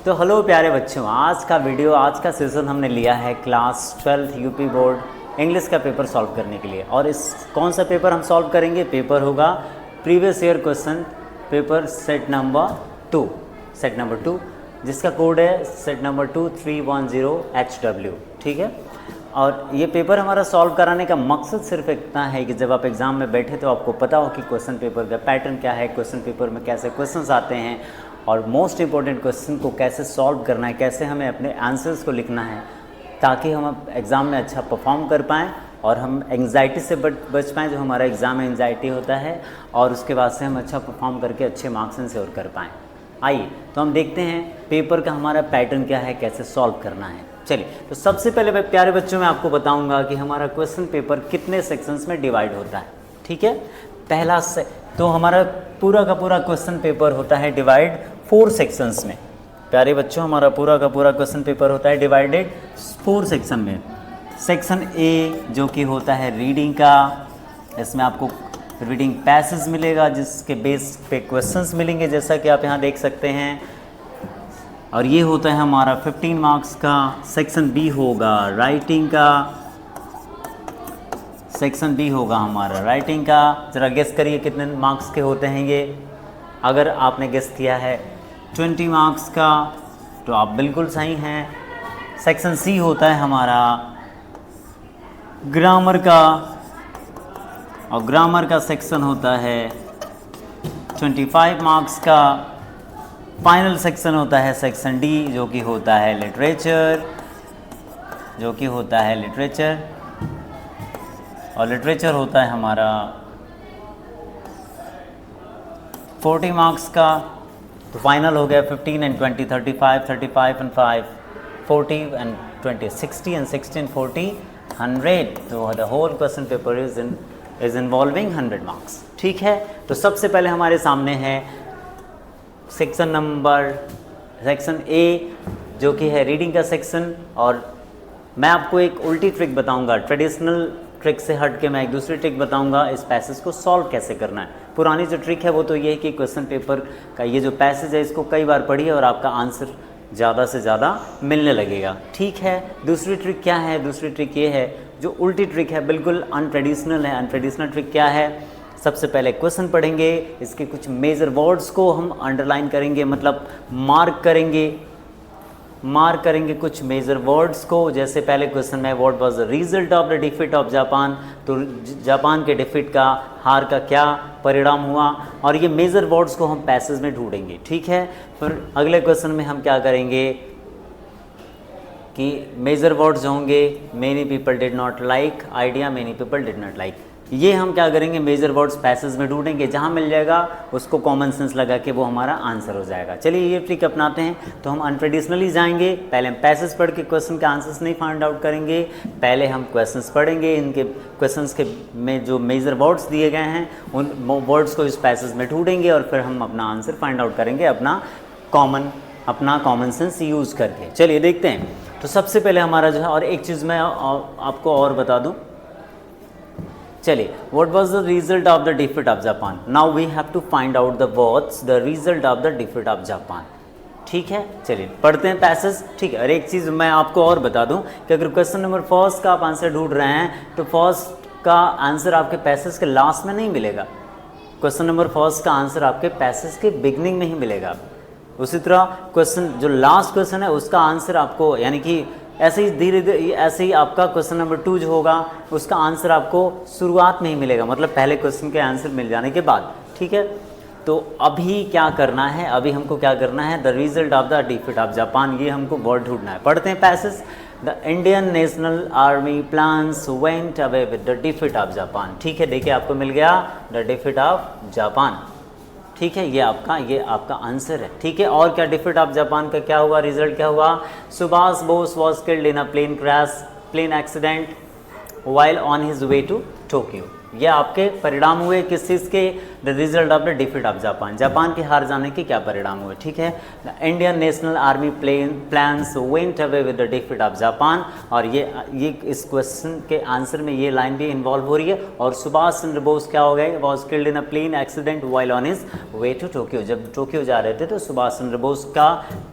तो हेलो प्यारे बच्चों, आज का वीडियो, आज का सेशन हमने लिया है class 12th UP board English का पेपर सॉल्व करने के लिए। और इस कौन सा पेपर हम सॉल्व करेंगे? पेपर होगा previous year question paper set number 2, जिसका कोड है सेट नंबर 2310HW। ठीक है, और ये पेपर हमारा सॉल्व कराने का मकसद सिर्फ इतना है कि जब आप एग्ज़ाम में बैठे तो आपको पता हो कि क्वेश्चन पेपर का पैटर्न क्या है, क्वेश्चन पेपर में कैसे क्वेश्चंस आते हैं और मोस्ट इम्पॉर्टेंट क्वेश्चन को कैसे सॉल्व करना है, कैसे हमें अपने आंसर्स को लिखना है, ताकि हम एग्ज़ाम में अच्छा परफॉर्म कर पाएँ और हम एंग्जाइटी से बच पाएँ, जो हमारा एग्ज़ाम में एंग्जाइटी होता है, और उसके बाद से हम अच्छा परफॉर्म करके अच्छे मार्क्स इंश्योर कर पाएँ। आइए तो हम देखते हैं पेपर का हमारा पैटर्न क्या है, कैसे सॉल्व करना है। चलिए, तो सबसे पहले प्यारे बच्चों मैं आपको बताऊंगा कि हमारा क्वेश्चन पेपर कितने सेक्शंस में डिवाइड होता है। ठीक है, पहला तो हमारा पूरा का पूरा क्वेश्चन पेपर होता है डिवाइड 4 सेक्शंस में। प्यारे बच्चों, हमारा पूरा का पूरा क्वेश्चन पेपर होता है डिवाइडेड 4 सेक्शन में। सेक्शन ए जो कि होता है रीडिंग का, इसमें आपको रीडिंग पैसेज मिलेगा जिसके बेस पे क्वेश्चंस मिलेंगे, जैसा कि आप यहाँ देख सकते हैं। और ये होता है हमारा 15 मार्क्स का। सेक्शन बी होगा राइटिंग का, सेक्शन बी होगा हमारा राइटिंग का। ज़रा गेस करिए कितने मार्क्स के होते हैं ये। अगर आपने गेस किया है 20 मार्क्स का तो आप बिल्कुल सही हैं। सेक्शन सी होता है हमारा ग्रामर का, और ग्रामर का सेक्शन होता है 25 मार्क्स का। फाइनल सेक्शन होता है सेक्शन डी जो कि होता है लिटरेचर, और लिटरेचर होता है हमारा 40 मार्क्स का। तो फाइनल हो गया 15 and 20 35 and 5 40 and 20 60 and 16 40 100। तो the whole question paper is involving 100 marks. ठीक है, तो सबसे पहले हमारे सामने है सेक्शन ए जो कि है रीडिंग का सेक्शन। और मैं आपको एक उल्टी ट्रिक बताऊंगा, ट्रेडिशनल ट्रिक से हट के मैं एक दूसरी ट्रिक बताऊंगा इस पैसेज को सॉल्व कैसे करना है। पुरानी जो ट्रिक है वो तो ये है कि क्वेश्चन पेपर का ये जो पैसेज है इसको कई बार पढ़िए और आपका आंसर ज़्यादा से ज़्यादा मिलने लगेगा। ठीक है, दूसरी ट्रिक क्या है? दूसरी ट्रिक ये है जो उल्टी ट्रिक है, बिल्कुल अनट्रेडिशनल है। अनट्रेडिशनल ट्रिक क्या है? सबसे पहले क्वेश्चन पढ़ेंगे, इसके कुछ मेजर वर्ड्स को हम अंडरलाइन करेंगे, मतलब मार्क करेंगे कुछ मेजर वर्ड्स को। जैसे पहले क्वेश्चन में what was the result of the defeat of Japan, तो जापान के डिफीट का, हार का क्या परिणाम हुआ, और ये मेजर वर्ड्स को हम पैसेज में ढूंढेंगे। ठीक है, फिर अगले क्वेश्चन में हम क्या करेंगे कि मेजर वर्ड्स होंगे many people did not like idea, many people did not like, ये हम क्या करेंगे मेजर वर्ड्स पैसेज में ढूंढेंगे, जहाँ मिल जाएगा उसको कॉमन सेंस लगा के वो हमारा आंसर हो जाएगा। चलिए ये ट्रिक अपनाते हैं। तो हम अनट्रेडिशनली जाएंगे, पहले हम पैसेज पढ़ के क्वेश्चन के आंसर्स नहीं फाइंड आउट करेंगे, पहले हम क्वेश्चंस पढ़ेंगे, इनके क्वेश्चंस के में जो मेजर वर्ड्स दिए गए हैं उन वर्ड्स को इस पैसेज में ढूंढेंगे और फिर हम अपना आंसर फाइंड आउट करेंगे अपना कॉमन सेंस यूज़ करके। चलिए देखते हैं। तो सबसे पहले हमारा जो है, और एक चीज़ मैं आपको और बता दूँ, चलिए, what was the result of the defeat of Japan? Now we have to find out the what's the result of the defeat of Japan। ठीक है, चलिए पढ़ते हैं पैसेज। ठीक है, और एक चीज़ मैं आपको और बता दूं कि अगर क्वेश्चन नंबर फर्स्ट का आप आंसर ढूंढ रहे हैं तो फर्स्ट का आंसर आपके पैसेज के लास्ट में नहीं मिलेगा, क्वेश्चन नंबर फर्स्ट का आंसर आपके पैसेज के बिगनिंग में ही मिलेगा। उसी तरह क्वेश्चन जो लास्ट क्वेश्चन है उसका आंसर आपको, यानी कि ऐसे ही धीरे धीरे ऐसे ही आपका क्वेश्चन नंबर 2 जो होगा उसका आंसर आपको शुरुआत में ही मिलेगा, मतलब पहले क्वेश्चन के आंसर मिल जाने के बाद। ठीक है, तो अभी क्या करना है? अभी हमको क्या करना है? The result of the defeat of Japan, ये हमको वर्ड ढूंढना है। पढ़ते हैं passage. The Indian national army plans went away with the defeat of Japan. ठीक है, देखिए आपको मिल गया द डिफीट ऑफ जापान। ठीक है, ये आपका आंसर है। ठीक है, और क्या डिफीट ऑफ जापान का क्या हुआ, रिजल्ट क्या हुआ? Subhash Bose was killed in a plane accident while on his way to Tokyo. ये आपके परिणाम हुए किस चीज़ के? The result of the defeat of Japan, Japan के हार जाने के क्या परिणाम हुए, ठीक है। The Indian national army plans went away with the defeat of Japan, और ये इस क्वेश्चन के आंसर में ये लाइन भी इन्वॉल्व हो रही है। और सुभाष चंद्र बोस क्या हो गए, was killed in a plane accident while on his way to Tokyo, जब टोक्यो जा रहे थे तो सुभाष चंद्र बोस का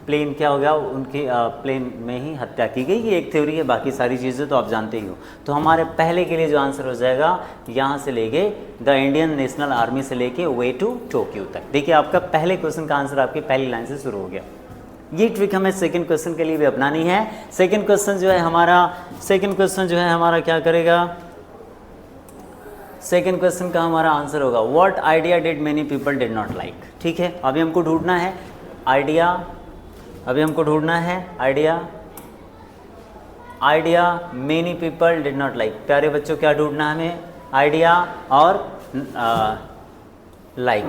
प्लेन क्या हो गया, उनकी प्लेन में ही हत्या की गई। ये एक थ्योरी है, बाकी सारी चीज़ें तो आप जानते ही हो। तो हमारे पहले के लिए जो आंसर हो जाएगा यहाँ से लेके द इंडियन नेशनल आर्मी से लेके वे टू टोक्यो तक। देखिए आपका पहले क्वेश्चन का आंसर आपकी पहली लाइन से शुरू हो गया। ये ट्रिक हमें सेकंड क्वेश्चन के लिए भी अपनानी है। सेकंड क्वेश्चन जो है हमारा क्या करेगा, सेकंड क्वेश्चन का हमारा आंसर होगा what idea did many people did not like, ठीक है। अभी हमको ढूंढना है idea many people did not like. प्यारे बच्चों क्या ढूंढना है हमें, आइडिया और like,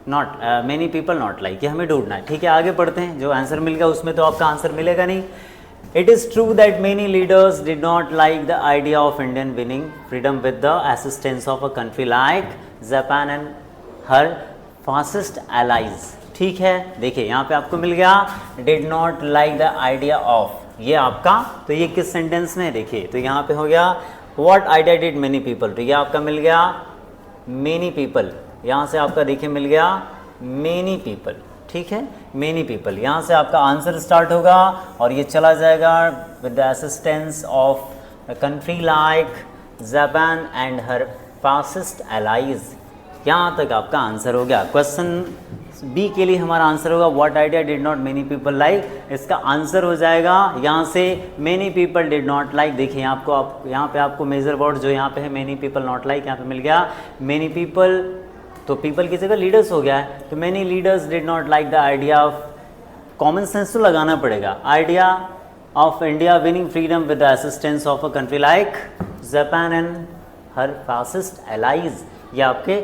not many people not like, ये हमें ढूंढना है, ठीक है। आगे पढ़ते हैं, जो आंसर मिल गया उसमें तो आपका आंसर मिलेगा नहीं। It is true that many leaders did not like the idea of Indian winning freedom with the assistance of a country like Japan and her fascist allies, ठीक है। देखिए यहाँ पे आपको मिल गया did not like the idea of, ये आपका, तो ये किस सेंटेंस में है देखिए, तो यहाँ पे हो गया what idea did many people, तो ये आपका मिल गया many people, यहाँ से आपका देखिए मिल गया many people, ठीक है, मेनी पीपल। यहाँ से आपका आंसर स्टार्ट होगा और ये चला जाएगा with the assistance of a country like Japan and her fascist allies. यहाँ तक आपका आंसर हो गया। क्वेश्चन बी के लिए हमारा आंसर होगा what idea did not many people like, इसका आंसर हो जाएगा यहाँ से many people did not like. देखिए यहाँ पे आपको मेजर वर्ड जो यहाँ पे है मेनी पीपल नॉट लाइक, यहाँ पे मिल गया मेनी पीपल, तो पीपल की जगह लीडर्स हो गया है, तो many leaders did not like the idea of, common sense तो लगाना पड़ेगा, idea of India winning freedom with the assistance of a country like Japan and her fascist allies. ये आपके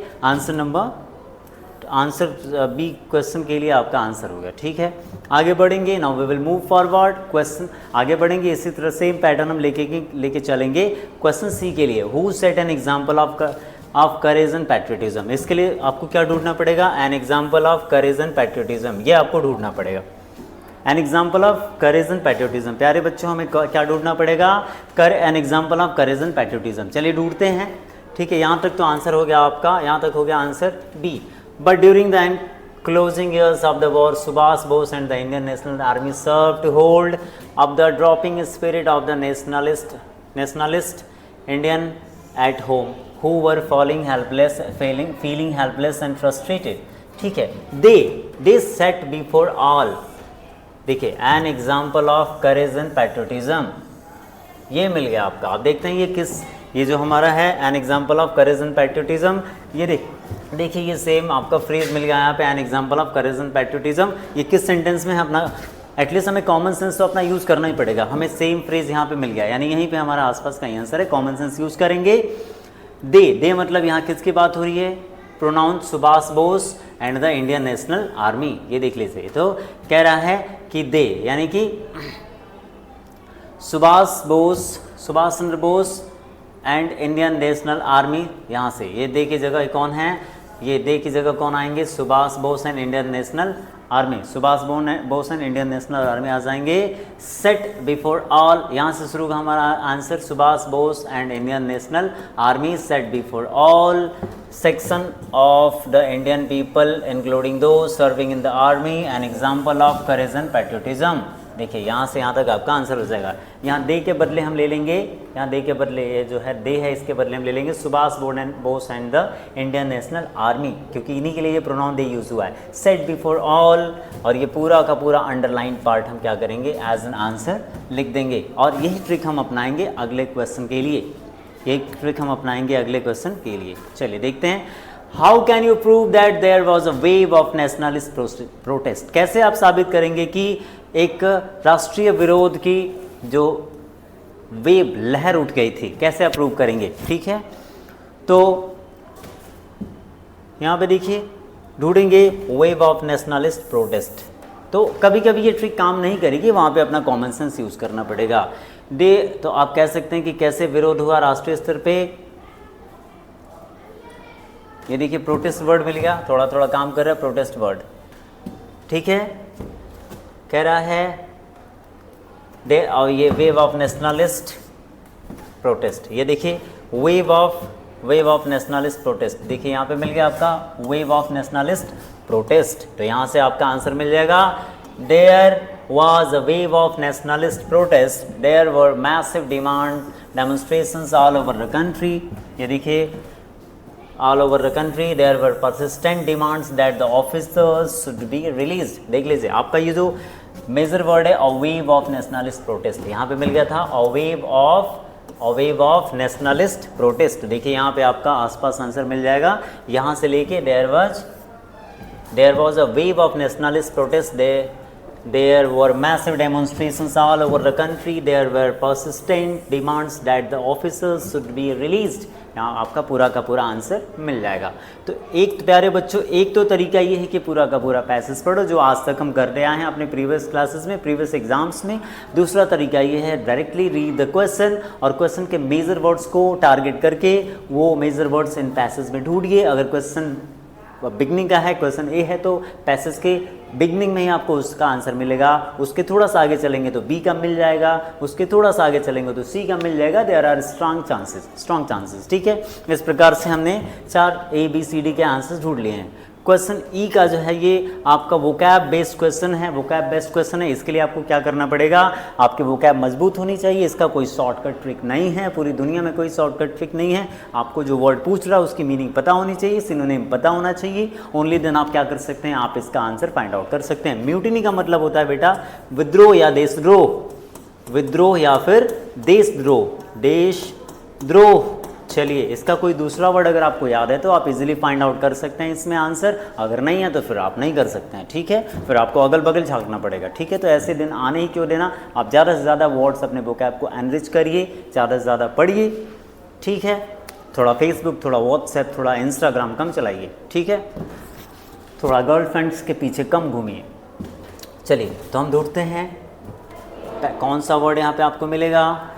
आंसर बी क्वेश्चन के लिए आपका आंसर हो गया, ठीक है। आगे बढ़ेंगे, now we will move forward, question आगे बढ़ेंगे, इसी तरह सेम पैटर्न हम लेके चलेंगे। क्वेश्चन सी के लिए who set N example of courage and patriotism, इसके लिए आपको क्या ढूंढना पड़ेगा, N example of courage and patriotism, ये आपको ढूंढना पड़ेगा, N example of courage and patriotism. प्यारे बच्चों हमें क्या ढूंढना पड़ेगा, N example of courage and patriotism. चलिए ढूंढते हैं, ठीक है। यहाँ तक तो आंसर हो गया आपका, यहाँ तक हो गया answer B. But during the closing years of the war, Subhash Bose and the Indian National Army served to hold up the dropping spirit of the nationalist Indian at home, who were feeling helpless and frustrated, ठीक है। they set before all, देखिए an example of courage and patriotism, ये मिल गया आपका। आप देखते हैं ये जो हमारा है N example of courage and patriotism, ये देखिए ये सेम आपका फ्रेज मिल गया यहाँ पे, N example of courage and patriotism. ये किस सेंटेंस में है, अपना एटलीस्ट हमें कॉमन सेंस तो अपना यूज़ करना ही पड़ेगा। हमें सेम फ्रेज यहाँ पे मिल गया, यानी यहीं पे हमारा आसपास का ही आंसर है, कॉमन सेंस यूज़ करेंगे। दे मतलब यहाँ किसकी बात हो रही है, pronoun Subhash Bose and the Indian national army, ये देख लीजिए। तो कह रहा है कि दे यानी कि Subhash Chandra Bose and Indian national Army, यहाँ से ये दे की जगह कौन है, ये दे की जगह कौन आएंगे, Subhash Bose and Indian national Army, Subhash Bose and Indian national Army आ जाएंगे। सेट बिफोर ऑल, यहाँ से शुरू का हमारा answer, Subhash Bose and Indian national Army set before all section of the Indian people including those serving in the army an example of courage and patriotism. देखिए यहाँ से यहाँ तक आपका आंसर हो जाएगा। यहाँ दे के बदले हम ले लेंगे, यहाँ दे के बदले ये जो है दे है, इसके बदले हम ले लेंगे Subhash Bose and the Indian national army, क्योंकि इन्हीं के लिए ये प्रोनाउन दे यूज हुआ है। सेट बिफोर ऑल, और ये पूरा का पूरा अंडरलाइन पार्ट हम क्या करेंगे, एज एन आंसर लिख देंगे। और यही ट्रिक हम अपनाएंगे अगले क्वेश्चन के लिए, चलिए देखते हैं। How can you prove that there was a wave of nationalist protest, कैसे आप साबित करेंगे कि एक राष्ट्रीय विरोध की जो वेव लहर उठ गई थी, कैसे आप प्रूव करेंगे, ठीक है। तो यहाँ पे देखिए ढूंढेंगे वेव ऑफ नेशनलिस्ट प्रोटेस्ट, तो कभी कभी ये ट्रिक काम नहीं करेगी, वहाँ पे अपना कॉमन सेंस यूज़ करना पड़ेगा। तो आप कह सकते हैं कि कैसे विरोध हुआ राष्ट्रीय स्तर पे, ये देखिए प्रोटेस्ट वर्ड मिल गया, थोड़ा थोड़ा काम कर रहा है प्रोटेस्ट वर्ड, ठीक है। कह रहा है दे, और ये वेव ऑफ नेशनलिस्ट प्रोटेस्ट, ये देखिए वेव ऑफ नेशनलिस्ट प्रोटेस्ट, देखिए यहाँ पे मिल गया आपका वेव ऑफ नेशनलिस्ट प्रोटेस्ट। तो यहाँ से आपका आंसर मिल जाएगा there was a wave of nationalist protest, there were massive demonstrations all over the country। ये देखिए all over the country there were persistent demands that the officers should be released। देख लीजिए आपका ये जो मेजर वर्ड है a wave of nationalist protest, यहाँ पे मिल गया था a wave of nationalist protest। देखिए यहाँ पे आपका आसपास आंसर मिल जाएगा, यहाँ से लेके there was a wave of nationalist protest, there were massive demonstrations all over the country, there were persistent demands that the officers should be released। यहाँ आपका पूरा का पूरा आंसर मिल जाएगा। तो एक तो प्यारे बच्चों, एक तो तरीका ये है कि पूरा का पूरा पैसेज पढ़ो जो आज तक हम करते आए हैं अपने प्रीवियस क्लासेस में, प्रीवियस एग्जाम्स में। दूसरा तरीका ये है डायरेक्टली रीड द क्वेश्चन और क्वेश्चन के मेजर वर्ड्स को टारगेट करके वो मेजर वर्ड्स इन पैसेज में ढूंढिए। अगर क्वेश्चन बिगनिंग का है, क्वेश्चन ए है, तो पैसेज के बिगनिंग में ही आपको उसका आंसर मिलेगा। उसके थोड़ा सा आगे चलेंगे तो बी का मिल जाएगा, उसके थोड़ा सा आगे चलेंगे तो सी का मिल जाएगा। देयर आर स्ट्रॉन्ग चांसेस, ठीक है। इस प्रकार से हमने 4 ABCD के आंसर्स ढूंढ लिए हैं। क्वेश्चन ई का जो है ये आपका वोकैब बेस्ड क्वेश्चन है, इसके लिए आपको क्या करना पड़ेगा, आपकी वोकैब मजबूत होनी चाहिए। इसका कोई शॉर्टकट ट्रिक नहीं है, पूरी दुनिया में कोई शॉर्टकट ट्रिक नहीं है। आपको जो वर्ड पूछ रहा है उसकी मीनिंग पता होनी चाहिए, सिनोनिम पता होना चाहिए। ओनली देन आप क्या कर सकते हैं, आप इसका आंसर फाइंड आउट कर सकते हैं। म्यूटिनी का मतलब होता है बेटा विद्रोह या देशद्रोह, विद्रोह या फिर देशद्रोह। चलिए इसका कोई दूसरा वर्ड अगर आपको याद है तो आप इजीली फाइंड आउट कर सकते हैं इसमें आंसर, अगर नहीं है तो फिर आप नहीं कर सकते हैं, ठीक है। फिर आपको अगल बगल झांकना पड़ेगा, ठीक है। तो ऐसे दिन आने ही क्यों देना, आप ज़्यादा से ज़्यादा वर्ड्स अपने वोकैब को एनरिच करिए, ज़्यादा से ज़्यादा पढ़िए, ठीक है। थोड़ा फेसबुक, थोड़ा व्हाट्सएप, थोड़ा इंस्टाग्राम कम चलाइए, ठीक है। थोड़ा गर्लफ्रेंड्स के पीछे कम घूमिए। चलिए तो हम ढूंढते हैं कौन सा वर्ड यहाँ पे आपको मिलेगा।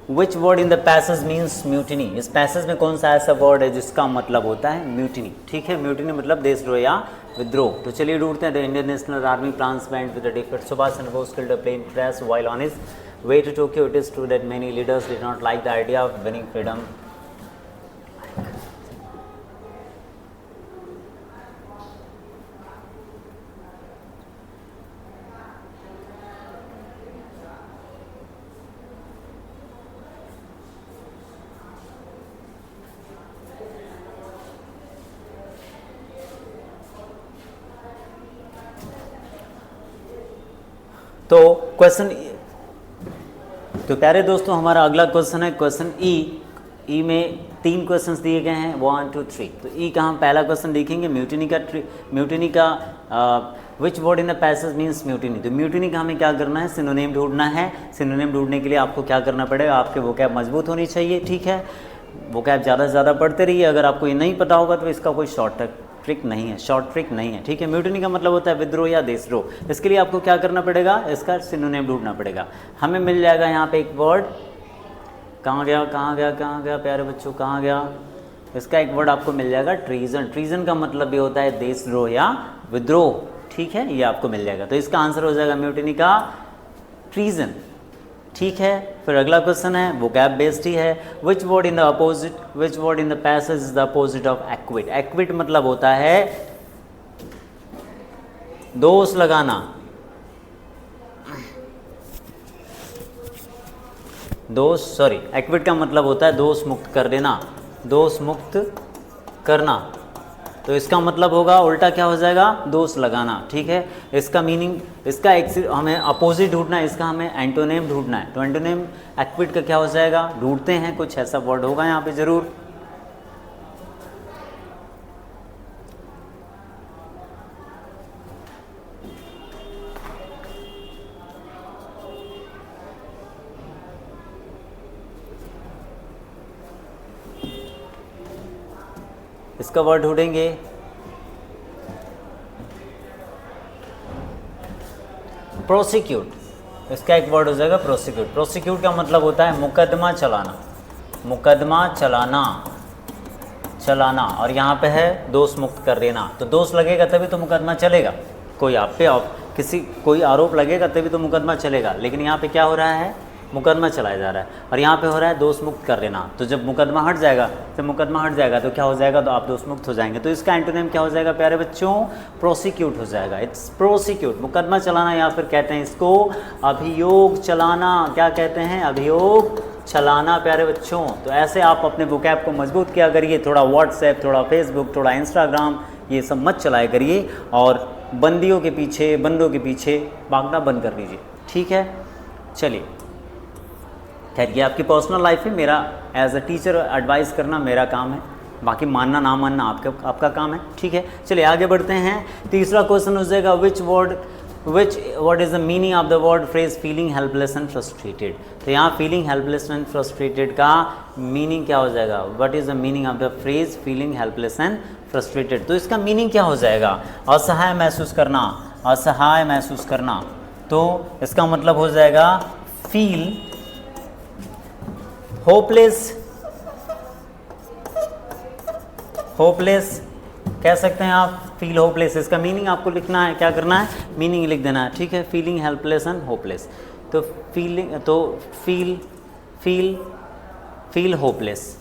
Which word in the passage means mutiny? इस पैसेज में कौन सा ऐसा वर्ड है जिसका मतलब होता है म्यूटिनी, ठीक है। म्यूटिनी मतलब देशद्रोह या विद्रोह। तो चलिए ढूंढते हैं। The Indian national army plans went with the defeat. Subhash Chandra Bose killed a plane crash while on his way to Tokyo. It is true that many leaders did not like the idea of winning freedom. तो question, तो प्यारे दोस्तों हमारा अगला question है question ई में 3 questions दिए गए हैं 1 2 3। तो ई का हम पहला क्वेश्चन देखेंगे म्यूटिनी का विच word in the passage means mutiny. तो म्यूटिनी का हमें क्या करना है, सिनोनिम ढूंढना है। सिनोनिम ढूंढने के लिए आपको क्या करना पड़ेगा, आपके वोकैब मजबूत होनी चाहिए, ठीक है। वोकैब ज़्यादा से ज़्यादा पढ़ते रहिए। अगर आपको ये नहीं पता होगा तो इसका कोई शॉर्ट ट्रिक नहीं है, ठीक है। म्यूटिनी का मतलब होता है विद्रोह या देशद्रोह। इसके लिए आपको क्या करना पड़ेगा, इसका सिनोनिम ढूंढना पड़ेगा। हमें मिल जाएगा यहाँ पे एक वर्ड, कहाँ गया प्यारे बच्चों, कहाँ गया। इसका एक वर्ड आपको मिल जाएगा ट्रीजन। ट्रीजन का मतलब भी होता है देशद्रोह या विद्रोह, ठीक है। ये आपको मिल जाएगा। तो इसका आंसर हो जाएगा म्यूटिनी का ट्रीजन, ठीक है। फिर अगला क्वेश्चन है वोकैब बेस्ड ही है। विच word in the passage is the opposite of equity. Equity मतलब होता है दोष लगाना, एक्विट का मतलब होता है दोष मुक्त कर देना, दोष मुक्त करना। तो इसका मतलब होगा उल्टा क्या हो जाएगा, दोष लगाना, ठीक है। इसका मीनिंग, इसका हमें अपोजिट ढूंढना है, इसका हमें एंटोनिम ढूंढना है। तो एंटोनिम एक्विट का क्या हो जाएगा, ढूंढते हैं, कुछ ऐसा वर्ड होगा यहाँ पे जरूर। इसका वर्ड ढूंढेंगे, प्रोसिक्यूट। इसका एक वर्ड हो जाएगा प्रोसिक्यूट। प्रोसिक्यूट का मतलब होता है मुकदमा चलाना, मुकदमा चलाना, चलाना, और यहाँ पे है दोष मुक्त कर देना। तो दोष लगेगा तभी तो मुकदमा चलेगा, कोई आप पे किसी कोई आरोप लगेगा तभी तो मुकदमा चलेगा। लेकिन यहाँ पे क्या हो रहा है, मुकदमा चलाया जा रहा है, और यहाँ पे हो रहा है दोष मुक्त कर देना। तो जब मुकदमा हट जाएगा, तो क्या हो जाएगा, तो आप दोष मुक्त हो जाएंगे। तो इसका एंटोनिम क्या हो जाएगा प्यारे बच्चों, प्रोसिक्यूट हो जाएगा। इट्स प्रोसिक्यूट, मुकदमा चलाना, या फिर कहते हैं इसको अभियोग चलाना। क्या कहते हैं, अभियोग चलाना प्यारे बच्चों। तो ऐसे आप अपने वोकैब को मजबूत किया करिए, थोड़ा व्हाट्सएप, थोड़ा फेसबुक, थोड़ा इंस्टाग्राम, ये सब मत चलाया करिए, और बंदियों के पीछे, बंदों के पीछे भागना बंद कर दीजिए, ठीक है। चलिए, खैर ये आपकी पर्सनल लाइफ है, मेरा एज अ टीचर एडवाइस करना मेरा काम है, बाकी मानना ना मानना आपका काम है, ठीक है। चलिए आगे बढ़ते हैं। तीसरा क्वेश्चन हो जाएगा, what is the meaning of the word phrase feeling helpless and frustrated. तो यहाँ फीलिंग हेल्पलेस एंड फ्रस्ट्रेटेड का मीनिंग क्या हो जाएगा, what is the meaning of the phrase feeling helpless and frustrated. तो इसका मीनिंग क्या हो जाएगा, असहाय महसूस करना, असहाय महसूस करना। तो इसका मतलब हो जाएगा फील होपलेस कह सकते हैं आप, फील होपलेस। इसका मीनिंग आपको लिखना है, क्या करना है, मीनिंग लिख देना है, ठीक है। फीलिंग हेल्पलेस एंड होपलेस, तो फील होपलेस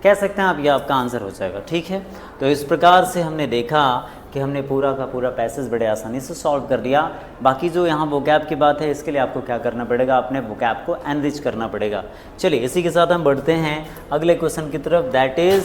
कह सकते हैं आप, ये आपका आंसर हो जाएगा, ठीक है। तो इस प्रकार से हमने देखा कि हमने पूरा का पूरा पैसेज बड़े आसानी से सॉल्व कर दिया। बाकी जो यहाँ वोकैब की बात है, इसके लिए आपको क्या करना पड़ेगा, अपने वोकैब को एनरिच करना पड़ेगा। चलिए इसी के साथ हम बढ़ते हैं अगले क्वेश्चन की तरफ, that is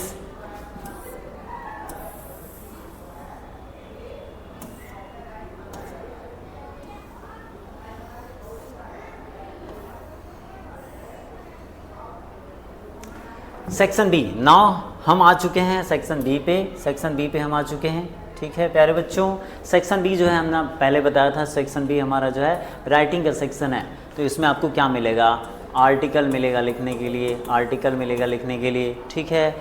section B. Now हम आ चुके हैं सेक्शन बी पे हम आ चुके हैं, ठीक है प्यारे बच्चों। सेक्शन बी जो है हमने पहले बताया था, सेक्शन बी हमारा जो है राइटिंग का सेक्शन है। तो इसमें आपको क्या मिलेगा, आर्टिकल मिलेगा लिखने के लिए, ठीक है।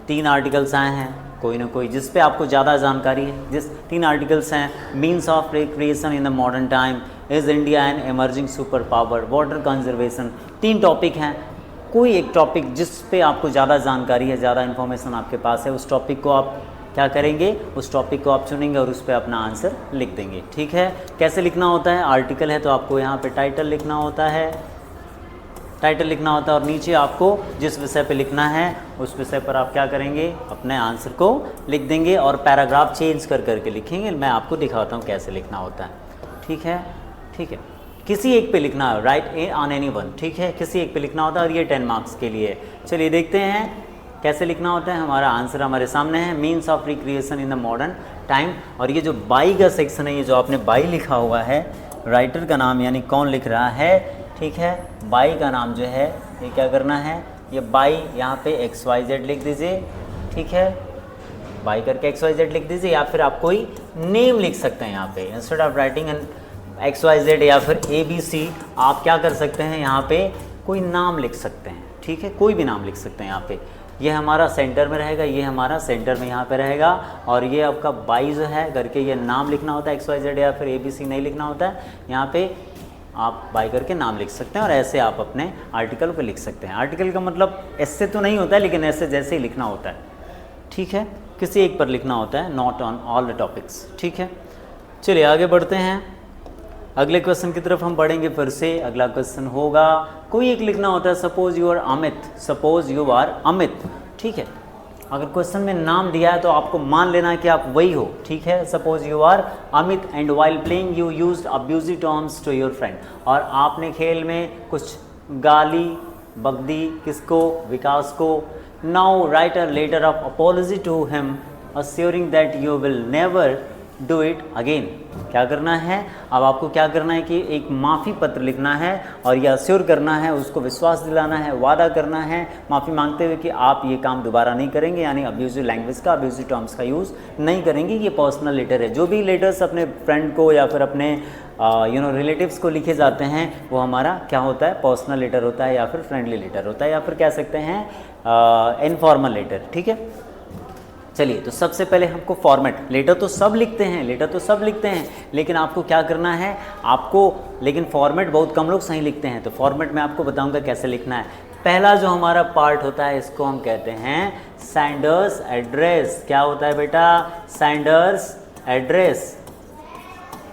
3 आर्टिकल्स आए हैं, कोई ना कोई जिस पे आपको ज़्यादा जानकारी है। जिस 3 आर्टिकल्स हैं, means of recreation in the modern time, is India an emerging super power, water conservation. 3 topic हैं, कोई एक टॉपिक जिस पे आपको ज़्यादा जानकारी है, ज़्यादा इन्फॉर्मेशन आपके पास है, उस टॉपिक को आप क्या करेंगे, उस टॉपिक को आप चुनेंगे और उस पर अपना आंसर लिख देंगे, ठीक है। कैसे लिखना होता है, आर्टिकल है तो आपको यहाँ पे टाइटल लिखना होता है, और नीचे आपको जिस विषय पे लिखना है उस विषय पर आप क्या करेंगे, अपने आंसर को लिख देंगे और पैराग्राफ चेंज कर करके लिखेंगे। मैं आपको दिखाता हूँ कैसे लिखना होता है, ठीक है। किसी एक पे लिखना है, राइट ऑन एनी वन, ठीक है, किसी एक पे लिखना होता है और ये 10 मार्क्स के लिए। चलिए देखते हैं कैसे लिखना होता है। हमारा आंसर हमारे सामने है, means of recreation in the modern time. और ये जो बाई का सेक्शन है, ये जो आपने बाई लिखा हुआ है, राइटर का नाम यानी कौन लिख रहा है, ठीक है, बाई का नाम जो है, ये क्या करना है, ये बाई यहाँ पे XYZ लिख दीजिए, ठीक है, बाई करके XYZ लिख दीजिए, या फिर आप कोई नेम लिख सकते हैं यहाँ पे, instead of writing an XYZ या फिर ABC, आप क्या कर सकते हैं, यहाँ पे कोई नाम लिख सकते हैं, ठीक है, कोई भी नाम लिख सकते हैं यहाँ पे। ये हमारा सेंटर में रहेगा, ये हमारा सेंटर में यहाँ पे रहेगा, और ये आपका बाई जो है करके ये नाम लिखना होता है, XYZ या फिर ABC नहीं लिखना होता है, यहाँ पे आप बाई करके नाम लिख सकते हैं और ऐसे आप अपने आर्टिकल को लिख सकते हैं। आर्टिकल का मतलब ऐसे तो नहीं होता है, लेकिन ऐसे जैसे ही लिखना होता है, ठीक है, किसी एक पर लिखना होता है, not on all the topics, ठीक है। चलिए आगे बढ़ते हैं, अगले क्वेश्चन की तरफ हम बढ़ेंगे फिर से। अगला क्वेश्चन होगा, कोई एक लिखना होता है, सपोज यू आर अमित, ठीक है। अगर क्वेश्चन में नाम दिया है तो आपको मान लेना है कि आप वही हो, ठीक है। Suppose you are Amit and while playing you used abusive terms to your friend, और आपने खेल में कुछ गाली बक दी, किसको, विकास को। Now write a letter of apology to him assuring that you will never do it again. क्या करना है, अब आपको क्या करना है कि एक माफ़ी पत्र लिखना है और ये अश्योर करना है, उसको विश्वास दिलाना है, वादा करना है माफ़ी मांगते हुए कि आप ये काम दोबारा नहीं करेंगे, यानी अब्यूजिव लैंग्वेज का, अब्यूजिव टर्म्स का यूज़ नहीं करेंगे। ये पर्सनल लेटर है। जो भी लेटर्स अपने फ्रेंड को या फिर अपने रिलेटिव्स को लिखे जाते हैं, वो हमारा क्या होता है, पर्सनल लेटर होता है, या फिर फ्रेंडली लेटर होता है, या फिर कह सकते हैं इनफॉर्मल लेटर, ठीक है। चलिए, तो सबसे पहले हमको फॉर्मेट, लेटर तो सब लिखते हैं, लेकिन आपको क्या करना है, लेकिन फॉर्मेट बहुत कम लोग सही लिखते हैं, तो फॉर्मेट मैं आपको बताऊंगा कैसे लिखना है। पहला जो हमारा पार्ट होता है इसको हम कहते हैं सेंडर्स एड्रेस। क्या होता है बेटा? Sender's address,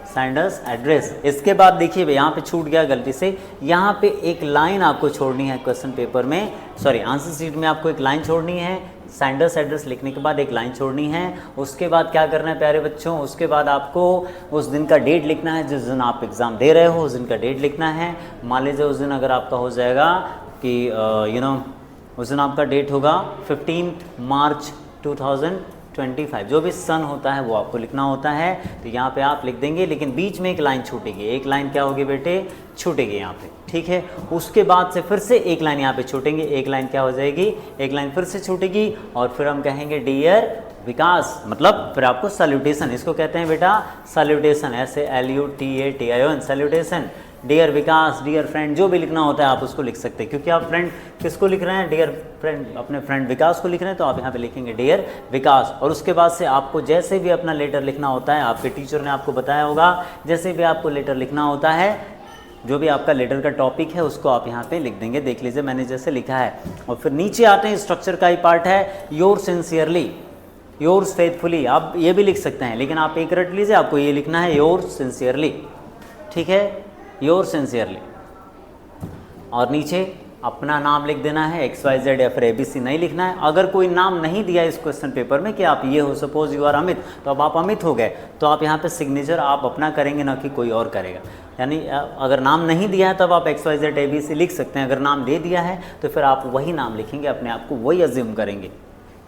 sender's address. इसके बाद देखिए यहाँ पे छूट गया गलती से, यहाँ पे एक लाइन आपको छोड़नी है क्वेश्चन पेपर में, सॉरी आंसर शीट में आपको एक लाइन छोड़नी है। सेंडर्स एड्रेस लिखने के बाद एक लाइन छोड़नी है। उसके बाद क्या करना है प्यारे बच्चों? उसके बाद आपको उस दिन का डेट लिखना है जिस दिन आप एग्ज़ाम दे रहे हो, उस दिन का डेट लिखना है। मान लीजिए उस दिन अगर आपका हो जाएगा कि उस दिन आपका डेट होगा 15 मार्च 2025, जो भी सन होता है वो आपको लिखना होता है। तो यहाँ पे आप लिख देंगे, लेकिन बीच में एक लाइन छूटेगी। एक लाइन क्या होगी बेटे? छूटेगी यहाँ पे, ठीक है। उसके बाद से फिर से एक लाइन यहाँ पे छूटेंगे, एक लाइन क्या हो जाएगी? एक लाइन फिर से छूटेगी और फिर हम कहेंगे डियर विकास, मतलब फिर आपको सैल्यूटेशन, इसको कहते हैं बेटा सैल्यूटेशन, ऐसे SALUTATION सैल्यूटेशन। डियर विकास, डियर फ्रेंड, जो भी लिखना होता है आप उसको लिख सकते हैं, क्योंकि आप फ्रेंड किसको लिख रहे हैं? डियर फ्रेंड, अपने फ्रेंड विकास को लिख रहे हैं, तो आप यहाँ पे लिखेंगे डियर विकास। और उसके बाद से आपको जैसे भी अपना लेटर लिखना होता है, आपके टीचर ने आपको बताया होगा, जैसे भी आपको लेटर लिखना होता है, जो भी आपका लेटर का टॉपिक है उसको आप यहाँ पे लिख देंगे। देख लीजिए मैंने जैसे लिखा है। और फिर नीचे आते हैं, स्ट्रक्चर का ही पार्ट है, योर सिंसियरली, योर्स फेथफुली। आप ये भी लिख सकते हैं, लेकिन आप एक रट लीजिए, आपको ये लिखना है योर सिंसियरली, ठीक है, योर सिंसियरली। और नीचे अपना नाम लिख देना है, XYZ या फिर ABC नहीं लिखना है। अगर कोई नाम नहीं दिया इस क्वेश्चन पेपर में कि आप ये हो, सपोज यू आर अमित, तो अब आप अमित हो गए, तो आप यहाँ पे सिग्नेचर आप अपना करेंगे, ना कि कोई और करेगा। यानी अगर नाम नहीं दिया है तब आप XYZ ABC लिख सकते हैं, अगर नाम दे दिया है तो फिर आप वही नाम लिखेंगे, अपने आप को वही अज्यूम करेंगे,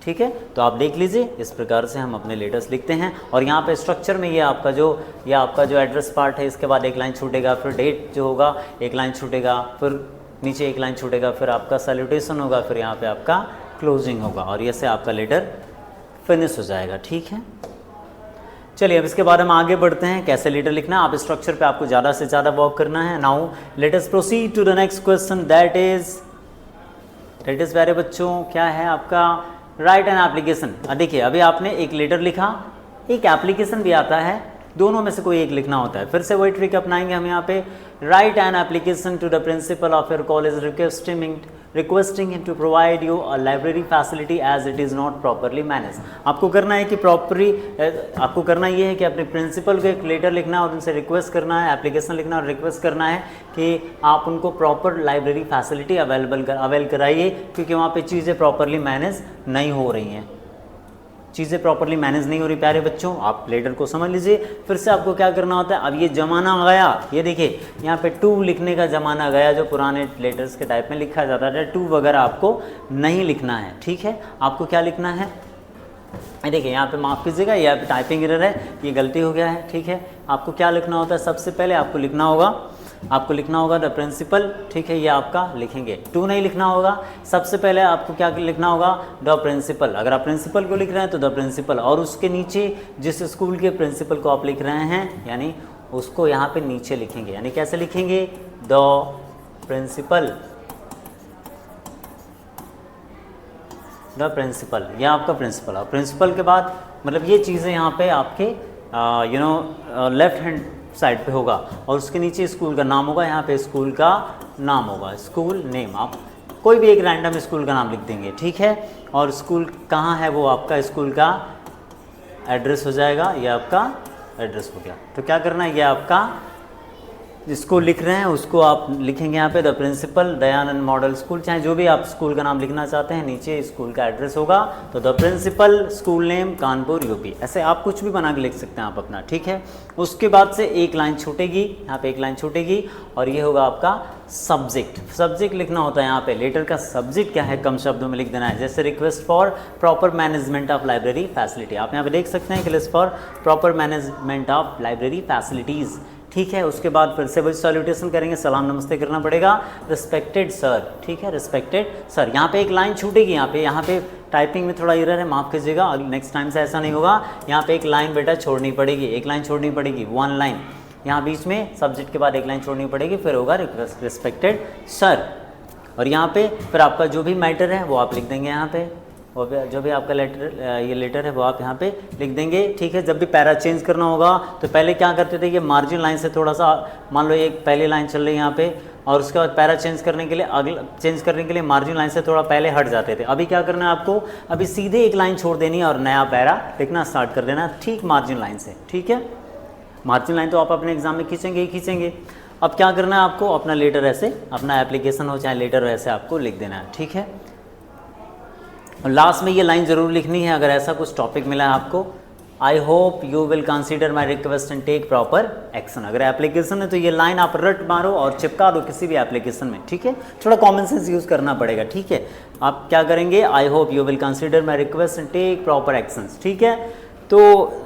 ठीक है। तो आप देख लीजिए, इस प्रकार से हम अपने लेटर्स लिखते हैं। और यहाँ पे स्ट्रक्चर में ये आपका जो एड्रेस पार्ट है, इसके बाद एक लाइन छूटेगा, फिर डेट जो होगा एक लाइन छूटेगा, फिर नीचे एक लाइन छूटेगा, फिर आपका सैल्यूटेशन होगा, फिर यहाँ पे आपका क्लोजिंग होगा, और ये से आपका लेटर फिनिश हो जाएगा, ठीक है। चलिए अब इसके बाद हम आगे बढ़ते हैं, कैसे लेटर लिखना। आप स्ट्रक्चर पे आपको ज़्यादा से ज़्यादा वर्क करना है। Now let us proceed to the next question, that is प्यारे बच्चों क्या है आपका? Write an application. देखिए अभी आपने एक लेटर लिखा, एक एप्लीकेशन भी आता है, दोनों में से कोई एक लिखना होता है। फिर से वही ट्रिक अपनाएंगे हम यहाँ पे। Write an application to the principal of your college requesting him to provide you a library facility as it is not properly manage. आपको करना है कि आपको करना ये है कि अपने प्रिंसिपल को एक लेटर लिखना है और उनसे रिक्वेस्ट करना है, एप्लीकेशन लिखना और रिक्वेस्ट करना है कि आप उनको प्रॉपर लाइब्रेरी फैसिलिटी अवेल कराइए, क्योंकि वहाँ पे चीज़ें प्रॉपरली मैनेज नहीं हो रही हैं, चीज़ें प्रॉपरली मैनेज नहीं हो रही। प्यारे बच्चों आप लेटर को समझ लीजिए। फिर से आपको क्या करना होता है? अब ये ज़माना गया, ये देखिए यहाँ पे टू लिखने का ज़माना गया, जो पुराने लेटर्स के टाइप में लिखा जाता था, टू वगैरह आपको नहीं लिखना है, ठीक है। आपको क्या लिखना है? देखिए यहाँ पे माफ़ कीजिएगा, यहाँ पे टाइपिंग एरर है, ये गलती हो गया है, ठीक है। आपको क्या लिखना होता है? सबसे पहले आपको लिखना होगा द प्रिंसिपल, ठीक है, ये आपका लिखेंगे, टू नहीं लिखना होगा। सबसे पहले आपको क्या लिखना होगा? The principal. अगर आप प्रिंसिपल को लिख रहे हैं तो द प्रिंसिपल, और उसके नीचे जिस स्कूल के प्रिंसिपल को आप लिख रहे हैं, यानी उसको यहाँ पे नीचे लिखेंगे। यानी कैसे लिखेंगे? द प्रिंसिपल, द प्रिंसिपल, यह आपका प्रिंसिपल। और प्रिंसिपल के बाद मतलब ये चीज़ें यहाँ पे आपके लेफ्ट हैंड साइड पे होगा, और उसके नीचे स्कूल का नाम होगा, यहाँ पे स्कूल का नाम होगा, स्कूल नेम। आप कोई भी एक रैंडम स्कूल का नाम लिख देंगे, ठीक है। और स्कूल कहाँ है वो आपका स्कूल का एड्रेस हो जाएगा, ये आपका एड्रेस हो गया। तो क्या करना है, ये आपका जिसको लिख रहे हैं उसको आप लिखेंगे यहाँ पे the principal Dayanand model school, चाहे जो भी आप स्कूल का नाम लिखना चाहते हैं, नीचे स्कूल का एड्रेस होगा, तो the principal school name Kanpur UP, ऐसे आप कुछ भी बना के लिख सकते हैं आप अपना, ठीक है। उसके बाद से एक लाइन छूटेगी, यहाँ पे एक लाइन छूटेगी, और ये होगा आपका सब्जेक्ट। सब्जेक्ट लिखना होता है यहाँ पे, लेटर का सब्जेक्ट क्या है कम शब्दों में लिख देना है। जैसे request for proper management of library facility, आप यहाँ पे देख सकते हैं कि list for proper management of library facilities, ठीक है। उसके बाद फिर से वही सैल्यूटेशन करेंगे, सलाम नमस्ते करना पड़ेगा, रिस्पेक्टेड सर, ठीक है, रिस्पेक्टेड सर। यहाँ पे एक लाइन छूटेगी, यहाँ पे टाइपिंग में थोड़ा एरर है, माफ़ कीजिएगा, नेक्स्ट टाइम से ऐसा नहीं होगा। यहाँ पे एक लाइन बेटा छोड़नी पड़ेगी, एक लाइन छोड़नी पड़ेगी, वन लाइन, यहाँ बीच में सब्जेक्ट के बाद एक लाइन छोड़नी पड़ेगी, फिर होगा रिस्पेक्टेड सर। और यहाँ पे फिर आपका जो भी मैटर है वो आप लिख देंगे यहाँ पे, वो जो भी आपका लेटर ये लेटर है वो आप यहाँ पे लिख देंगे, ठीक है। जब भी पैरा चेंज करना होगा तो पहले क्या करते थे, ये मार्जिन लाइन से थोड़ा सा, मान लो एक पहली लाइन चल रही है यहाँ पे, और उसके बाद पैरा चेंज करने के लिए मार्जिन लाइन से थोड़ा पहले हट जाते थे। अभी क्या करना है आपको, अभी सीधे एक लाइन छोड़ देनी है और नया पैरा लिखना स्टार्ट कर देना ठीक मार्जिन लाइन से, ठीक है। मार्जिन लाइन तो आप अपने एग्जाम में खींचेंगे ही खींचेंगे। अब क्या करना है आपको, अपना लेटर ऐसे, अपना एप्लीकेशन हो चाहे लेटर हो, ऐसे आपको लिख देना है, ठीक है। और लास्ट में ये लाइन ज़रूर लिखनी है अगर ऐसा कुछ टॉपिक मिला है आपको, I hope you will consider my request and take proper action. अगर एप्लीकेशन है तो ये लाइन आप रट मारो और चिपका दो किसी भी एप्लीकेशन में, ठीक है। थोड़ा कॉमन सेंस यूज़ करना पड़ेगा, ठीक है। आप क्या करेंगे, I hope you will consider my request and take proper actions, ठीक है। तो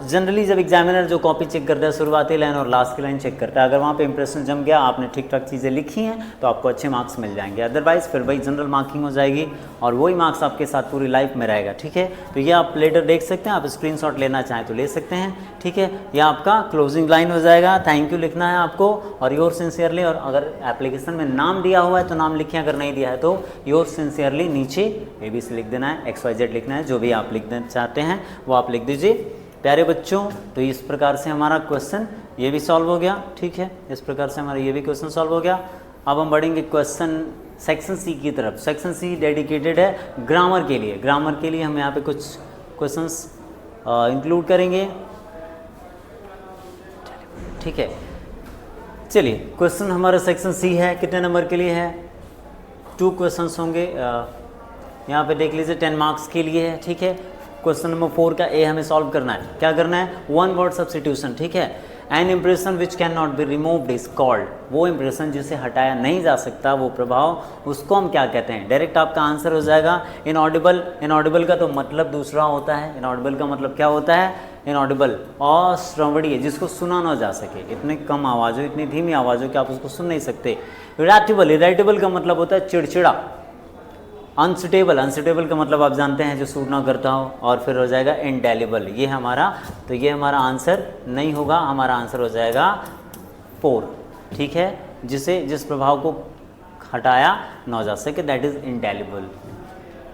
जनरली जब एग्जामिनर जो कॉपी चेक करता है, शुरुआती लाइन और लास्ट की लाइन चेक करता है, अगर वहाँ पे इंप्रेशन जम गया, आपने ठीक ठाक चीज़ें लिखी हैं तो आपको अच्छे मार्क्स मिल जाएंगे। अदरवाइज़ फिर वही जनरल मार्किंग हो जाएगी और वही मार्क्स आपके साथ पूरी लाइफ में रहेगा, ठीक है। तो ये आप लेटर देख सकते हैं, आप स्क्रीनशॉट लेना चाहें तो ले सकते हैं, ठीक है। यह आपका क्लोजिंग लाइन हो जाएगा, थैंक यू लिखना है आपको और योर सिंसियरली, और अगर एप्लीकेशन में नाम दिया हुआ है तो नाम लिखें, अगर नहीं दिया है तो योर सिंसियरली नीचे ABC लिख देना है, XYZ लिखना है, जो भी आप लिखना चाहते हैं वो आप लिख दीजिए। प्यारे बच्चों, तो इस प्रकार से हमारा क्वेश्चन ये भी सॉल्व हो गया, ठीक है। इस प्रकार से हमारा ये भी क्वेश्चन सॉल्व हो गया। अब हम बढ़ेंगे क्वेश्चन सेक्शन C की तरफ। सेक्शन C डेडिकेटेड है ग्रामर के लिए। ग्रामर के लिए हम यहाँ पे कुछ क्वेश्चंस इंक्लूड करेंगे, ठीक है। चलिए, क्वेश्चन हमारा सेक्शन C है, कितने नंबर के लिए है, 2 क्वेश्चंस होंगे। यहाँ पे देख लीजिए 10 मार्क्स के लिए है, ठीक है। क्वेश्चन नंबर 4 का A हमें सॉल्व करना है। क्या करना है, 1 वर्ड सब्स्टिट्यूशन, ठीक है। An impression which can not be removed is called, वो इम्प्रेशन जिसे हटाया नहीं जा सकता, वो प्रभाव, उसको हम क्या कहते हैं। डायरेक्ट आपका आंसर हो जाएगा इनऑडिबल। इनऑडिबल का तो मतलब दूसरा होता है। इनऑडिबल का मतलब क्या होता है, इनऑडिबल अश्रवणीय, जिसको सुना ना जा सके, इतने कम आवाज़ हो, इतनी धीमी आवाज़ हो कि आप उसको सुन नहीं सकते। इरेटेबल, इरेटेबल का मतलब होता है चिड़चिड़ा। अनसुटेबल, अनसुटेबल का मतलब आप जानते हैं जो सूट ना करता हो। और फिर हो जाएगा इंडेलिबल, ये हमारा, तो ये हमारा आंसर नहीं होगा, हमारा आंसर हो जाएगा 4, ठीक है। जिस प्रभाव को हटाया ना जा सके, दैट इज इंडेलिबल,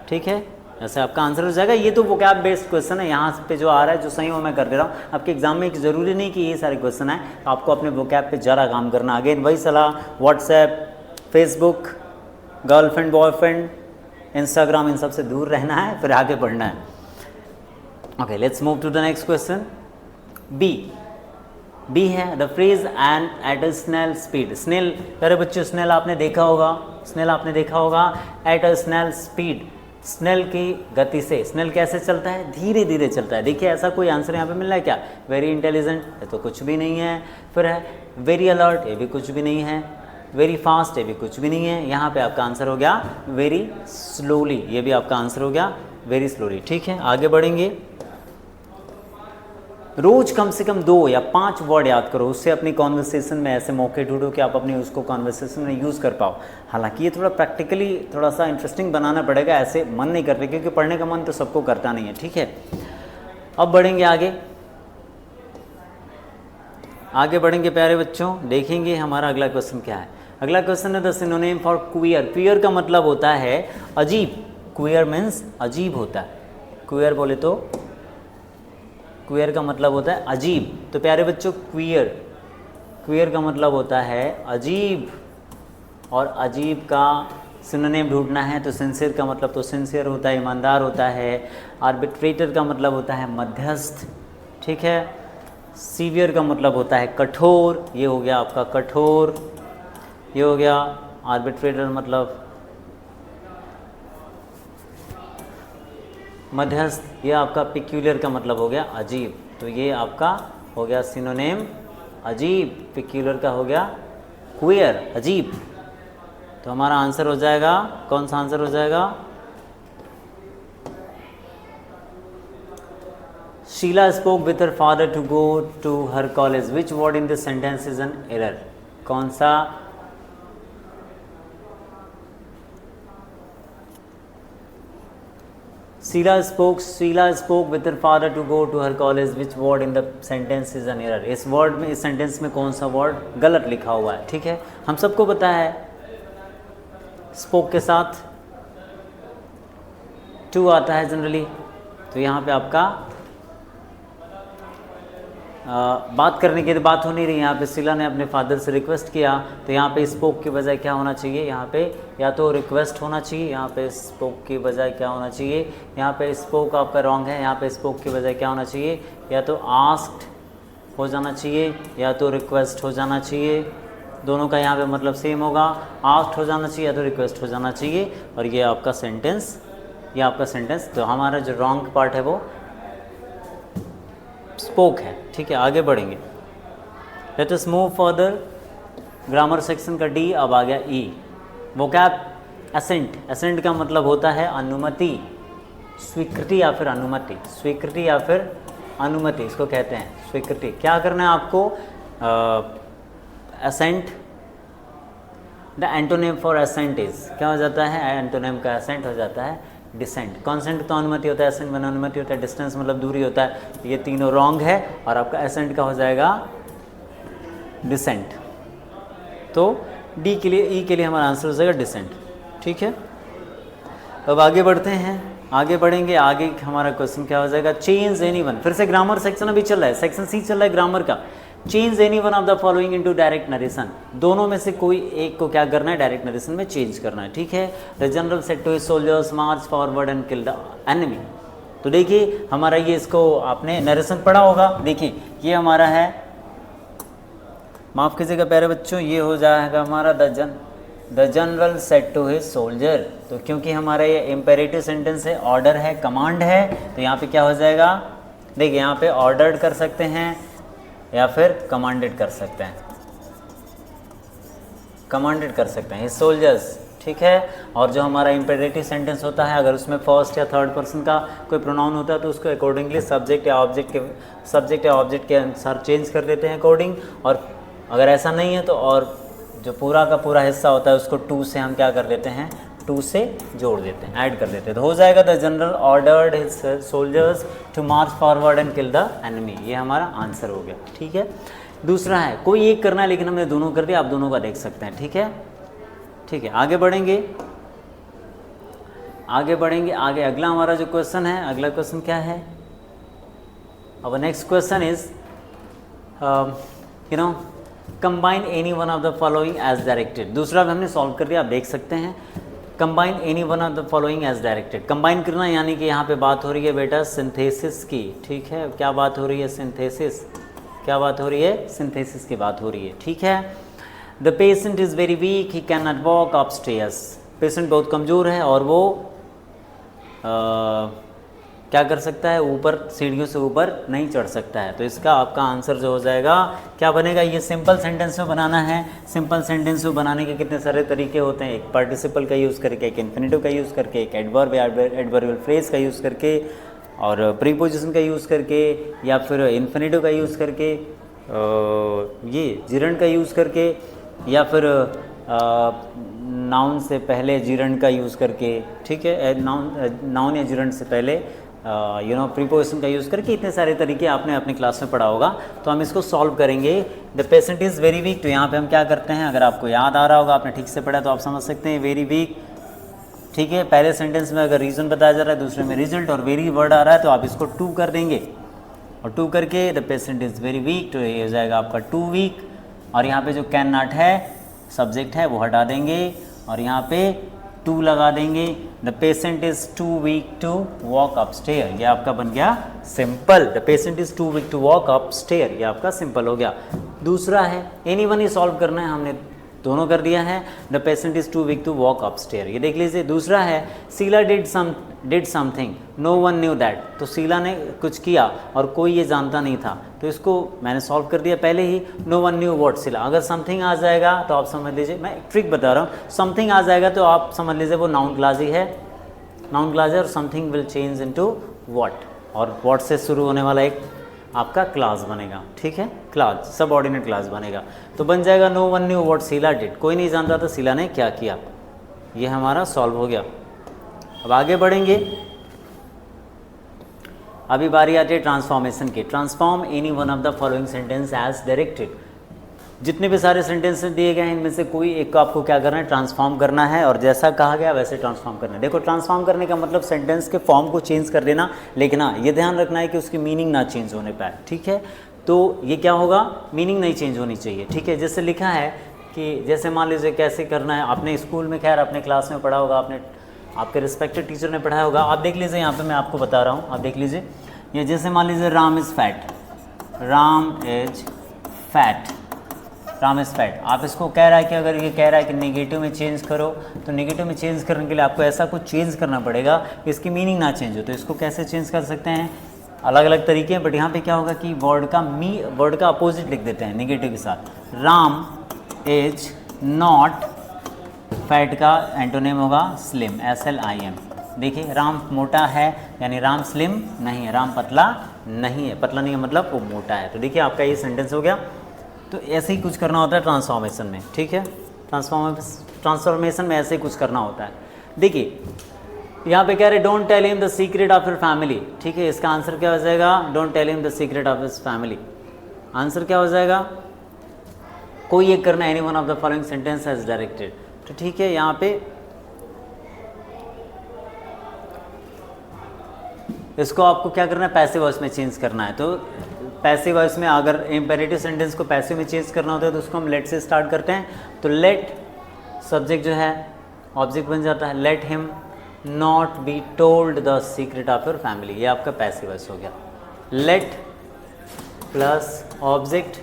ठीक है। ऐसे आपका आंसर हो जाएगा। ये तो वोकैब बेस्ड क्वेश्चन है, यहाँ पे जो आ रहा है जो सही हो मैं कर दे रहा हूँ। आपके एग्जाम में ज़रूरी नहीं कि ये सारे क्वेश्चन है, आपको अपने वोकैब पे ज़रा काम करना। अगेन वही सलाह, WhatsApp, Facebook, girlfriend boyfriend, Instagram, इन सब से दूर रहना है, फिर आगे बढ़ना है। Okay, let's move to the next question. B है the phrase and at a snail speed. Snail, अरे बच्चों स्नेल आपने देखा होगा, स्नेल आपने देखा होगा। At a snail speed, snail की गति से। स्नेल कैसे चलता है, धीरे धीरे चलता है। देखिए ऐसा कोई आंसर यहाँ पे मिल रहा है क्या, वेरी इंटेलिजेंट, ये तो कुछ भी नहीं है। फिर है वेरी अलर्ट, ये भी कुछ भी नहीं है। वेरी फास्ट, ये भी कुछ भी नहीं है। यहाँ पे आपका आंसर हो गया वेरी स्लोली, ये भी आपका आंसर हो गया वेरी स्लोली, ठीक है। आगे बढ़ेंगे। रोज कम से कम 2 या 5 वर्ड याद करो, उससे अपनी कॉन्वर्सेशन में ऐसे मौके ढूंढो कि आप अपनी उसको कॉन्वर्सेशन में यूज़ कर पाओ। हालांकि ये थोड़ा प्रैक्टिकली थोड़ा सा इंटरेस्टिंग बनाना पड़ेगा, ऐसे मन नहीं करते, क्योंकि पढ़ने का मन तो सबको करता नहीं है, ठीक है। अब बढ़ेंगे आगे। आगे बढ़ेंगे प्यारे बच्चों, देखेंगे हमारा अगला क्वेश्चन क्या है। अगला क्वेश्चन है the synonym for queer. Queer का मतलब होता है अजीब। क्वियर मीन्स अजीब होता है। क्वियर बोले तो क्वियर का मतलब होता है अजीब। तो प्यारे बच्चों क्वियर, क्वियर का मतलब होता है अजीब, और अजीब का सिनोनिम ढूंढना है तो सिंसियर का मतलब तो सिंसियर होता है, ईमानदार होता है। आर्बिट्रेटर का मतलब होता है मध्यस्थ, ठीक है। सीवियर का मतलब होता है कठोर, ये हो गया आपका कठोर, ये हो गया। आर्बिट्रेटर मतलब मध्यस्थ, ये आपका पिक्यूलियर का मतलब हो गया अजीब। तो ये आपका हो गया सिनोनिम अजीब, पिक्यूलियर का हो गया क्वियर, अजीब। तो हमारा आंसर हो जाएगा, कौन सा आंसर हो जाएगा, Sheila spoke with her father to go to her college. Which word in this sentence is an error. कौन सा, Sheila spoke with her father to go to her college. Which word in the sentence is an error? इस word में, इस sentence में कौन सा word गलत लिखा हुआ है, ठीक है। हम सबको पता है स्पोक के साथ टू आता है जनरली, तो यहाँ पे आपका बात करने की तो बात हो नहीं रही, यहाँ पे शीला ने अपने फादर से रिक्वेस्ट किया, तो यहाँ पे स्पोक की बजाय क्या होना चाहिए, यहाँ पे या तो रिक्वेस्ट होना चाहिए, यहाँ पे स्पोक की बजाय क्या होना चाहिए, यहाँ पे स्पोक आपका रॉन्ग है, यहाँ पे स्पोक की बजाय क्या होना चाहिए, या तो आस्क्ड हो जाना चाहिए या तो रिक्वेस्ट हो जाना चाहिए, दोनों का यहाँ पे मतलब सेम होगा, आस्क्ड हो जाना चाहिए या तो रिक्वेस्ट हो जाना चाहिए, और ये आपका सेंटेंस, ये आपका सेंटेंस, तो हमारा जो रॉन्ग पार्ट है वो स्पोक है। ठीक है, आगे बढ़ेंगे। Let us move further. Grammar section का डी, अब आ गया ई, वोकैब एसेंट। एसेंट का मतलब होता है अनुमति, स्वीकृति या फिर अनुमति, स्वीकृति या फिर अनुमति, इसको कहते हैं स्वीकृति। क्या करना है आपको, ascent, the antonym for ascent is, क्या हो जाता है, एंटोनिम का एसेंट हो जाता है डिसेंट। कॉन्सेंट तो अनुमति होता है, एसेंट में अनुमति होता है, डिस्टेंस मतलब दूरी होता है, ये तीनों रॉन्ग है, और आपका एसेंट का हो जाएगा डिसेंट। तो डी के लिए, ई के लिए हमारा आंसर हो जाएगा डिसेंट। ठीक है, अब आगे बढ़ते हैं, आगे बढ़ेंगे, आगे हमारा क्वेश्चन क्या हो जाएगा, चेंज एनीवन। फिर से ग्रामर सेक्शन अभी चल रहा है, सेक्शन सी चल रहा है ग्रामर का। Change any one of the following into direct narration, दोनों में से कोई एक को क्या करना है, डायरेक्ट नरेशन में चेंज करना है। ठीक है, the general said to his soldiers march forward and kill the enemy. तो देखिए हमारा ये, इसको आपने नरेशन पढ़ा होगा, देखिए ये हमारा है, माफ़ कीजिएगा प्यारे बच्चों, ये हो जाएगा हमारा the general said to his soldier. तो क्योंकि हमारा ये इम्पेरेटिव सेंटेंस है, ऑर्डर है, कमांड है, तो यहाँ पे क्या हो जाएगा, देखिए यहाँ पे ऑर्डर्ड कर सकते हैं या फिर कमांडेड कर सकते हैं, कमांडेड कर सकते हैं सोल्जर्स। ठीक है, और जो हमारा इम्पेरेटिव सेंटेंस होता है, अगर उसमें फर्स्ट या थर्ड पर्सन का कोई प्रोनाउन होता है तो उसको अकॉर्डिंगली सब्जेक्ट या ऑब्जेक्ट के अनुसार चेंज कर देते हैं अकॉर्डिंग, और अगर ऐसा नहीं है तो और जो पूरा का पूरा हिस्सा होता है उसको टू से हम क्या कर देते हैं, टू से जोड़ देते हैं, ऐड कर देते हैं, तो हो जाएगा the general ordered his soldiers to march forward and kill the enemy. ये हमारा आंसर हो गया। ठीक है, दूसरा है, कोई एक करना है लेकिन हमने दोनों कर दिया, आप दोनों का देख सकते हैं। ठीक है, ठीक है, आगे बढ़ेंगे, आगे बढ़ेंगे, आगे अगला हमारा जो क्वेश्चन है, अगला क्वेश्चन क्या है, अब next question is you know combine any one of the following as directed. दूसरा भी हमने सॉल्व कर दिया, आप देख सकते हैं, combine any one of the following as directed. Combine करना यानी कि यहाँ पे बात हो रही है बेटा सिंथेसिस की। ठीक है, क्या बात हो रही है, सिंथेसिस, क्या बात हो रही है, सिंथेसिस की बात हो रही है। ठीक है, the patient is very weak, he can not walk up stairs. Patient बहुत कमज़ोर है और वो क्या कर सकता है, ऊपर सीढ़ियों से ऊपर नहीं चढ़ सकता है। तो इसका आपका आंसर जो हो जाएगा क्या बनेगा, ये सिंपल सेंटेंस में बनाना है। सिंपल सेंटेंस में बनाने के कितने सारे तरीके होते हैं, एक पार्टिसिपल का यूज़ करके, एक इन्फिनेटिव का यूज़ करके, एक एडवर्बियल फ्रेज का यूज़ करके, और प्रीपोजिशन का यूज़ करके, या फिर इन्फिनेटिव का यूज़ करके, ये जिरंड का यूज़ करके, या फिर नाउन से पहले जिरंड का यूज़ करके। ठीक है, नाउन या जिरंड से पहले प्रीपोजिशन का यूज़ करके। इतने सारे तरीके आपने अपनी क्लास में पढ़ा होगा, तो हम इसको सॉल्व करेंगे। The patient is very weak, तो यहाँ पे हम क्या करते हैं, अगर आपको याद आ रहा होगा, आपने ठीक से पढ़ा तो आप समझ सकते हैं, वेरी वीक। ठीक है, पहले सेंटेंस में अगर रीज़न बताया जा रहा है, दूसरे में रिजल्ट, और वेरी वर्ड आ रहा है तो आप इसको टू कर देंगे, और टू करके the patient is very weak, तो ये हो जाएगा आपका टू वीक। और यहाँ पे जो कैन नॉट है सब्जेक्ट है वो हटा देंगे, और यहाँ पे टू लगा देंगे। The patient is too weak to walk up stair, ये आपका बन गया simple. The patient is too weak to walk up stair, ये आपका सिंपल हो गया। दूसरा है एनीवन ही सॉल्व करना है, हमने दोनों कर दिया है। The patient is too weak to walk up stair, ये देख लीजिए। दूसरा है Sheila did something no one knew that, तो शीला ने कुछ किया और कोई ये जानता नहीं था, तो इसको मैंने सॉल्व कर दिया पहले ही। नो वन न्यू व्हाट शीला, अगर समथिंग आ जाएगा तो आप समझ लीजिए, मैं एक ट्रिक बता रहा हूँ, समथिंग आ जाएगा तो आप समझ लीजिए वो नाउन क्लास ही है, नाउन क्लास है, और something will change into what, और व्हाट से शुरू होने वाला एक आपका क्लास बनेगा। ठीक है, क्लास, सबऑर्डिनेट क्लास बनेगा, तो बन जाएगा no one knew what Sheila did, कोई नहीं जानता था शीला ने क्या किया। ये हमारा सॉल्व हो गया। अब आगे बढ़ेंगे, अभी बारी आती है ट्रांसफॉर्मेशन की। Transform any one of the following sentence as directed. जितने भी सारे सेंटेंसेस दिए गए हैं इनमें से कोई एक को आपको क्या करना है, ट्रांसफॉर्म करना है, और जैसा कहा गया वैसे ट्रांसफॉर्म करना है। देखो ट्रांसफॉर्म करने का मतलब सेंटेंस के फॉर्म को चेंज कर देना, लेकिन हाँ ये ध्यान रखना है कि उसकी मीनिंग ना चेंज होने पाए, ठीक है। तो ये क्या होगा, मीनिंग नहीं चेंज होनी चाहिए, ठीक है। जैसे लिखा है कि जैसे मान लीजिए कैसे करना है, आपने स्कूल में खैर अपने क्लास में पढ़ा होगा, आपने आपके रिस्पेक्टेड टीचर ने पढ़ाया होगा। आप देख लीजिए यहाँ पे मैं आपको बता रहा हूँ, आप देख लीजिए ये जैसे मान लीजिए Ram is fat, Ram is fat, Ram is fat. आप इसको कह रहा है कि अगर ये कह रहा है कि नेगेटिव में चेंज करो, तो नेगेटिव में चेंज करने के लिए आपको ऐसा कुछ चेंज करना पड़ेगा कि इसकी मीनिंग ना चेंज हो। तो इसको कैसे चेंज कर सकते हैं, अलग अलग तरीके हैं, बट यहाँ पे क्या होगा कि वर्ड का अपोजिट लिख देते हैं नेगेटिव के साथ। राम इज नॉट फैट का एंटोनिम होगा स्लिम, SLIM। देखिए राम मोटा है यानी राम स्लिम नहीं है, राम पतला नहीं है, पतला नहीं है मतलब वो मोटा है। तो देखिए आपका ये सेंटेंस हो गया। तो ऐसे ही कुछ करना होता है ट्रांसफॉर्मेशन में, ठीक है। ट्रांसफॉर्मेशन में ऐसे ही कुछ करना होता है। देखिए यहाँ पे कह रहे don't tell him the secret of your family, ठीक है। इसका आंसर क्या हो जाएगा, don't tell him the secret of his family. Answer क्या हो जाएगा, कोई एक करना, any one of the following sentence has directed. तो ठीक है, यहाँ पे इसको आपको क्या करना है, पैसिव वॉइस में चेंज करना है। तो पैसिव वॉइस में अगर इम्पेरेटिव सेंटेंस को पैसिव में चेंज करना होता है तो उसको हम लेट से स्टार्ट करते हैं। तो लेट सब्जेक्ट जो है ऑब्जेक्ट बन जाता है, let him not be told the secret of your family, ये आपका पैसिव वॉइस हो गया। Let plus object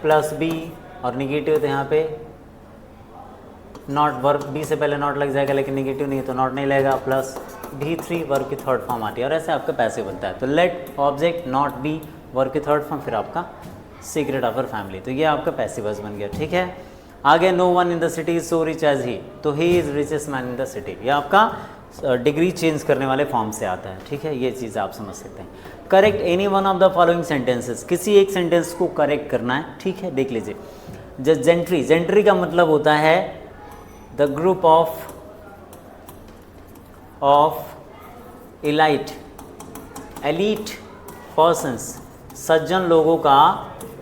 plus be और निगेटिव, तो यहाँ पे नॉट, वर्ब बी से पहले नॉट लग जाएगा लेकिन निगेटिव नहीं है तो नॉट नहीं लगेगा, प्लस V3 वर्ब की थर्ड फॉर्म आती है, और ऐसे आपका पैसिव बनता है। तो let object not be verb की थर्ड फॉर्म, फिर आपका सीक्रेट ऑफ योर फैमिली, तो ये आपका पैसिव वॉइस बन गया, ठीक है। आगे no one in the city is so rich as he, तो he is richest man in the city, ये आपका डिग्री चेंज करने वाले फॉर्म से आता है, ठीक है। ये चीज़ आप समझ सकते हैं। Correct any one of the following sentences, किसी एक सेंटेंस को करेक्ट करना है, ठीक है। देख लीजिए जेंट्री, जेंट्री का मतलब होता है the group of elite persons, सज्जन लोगों का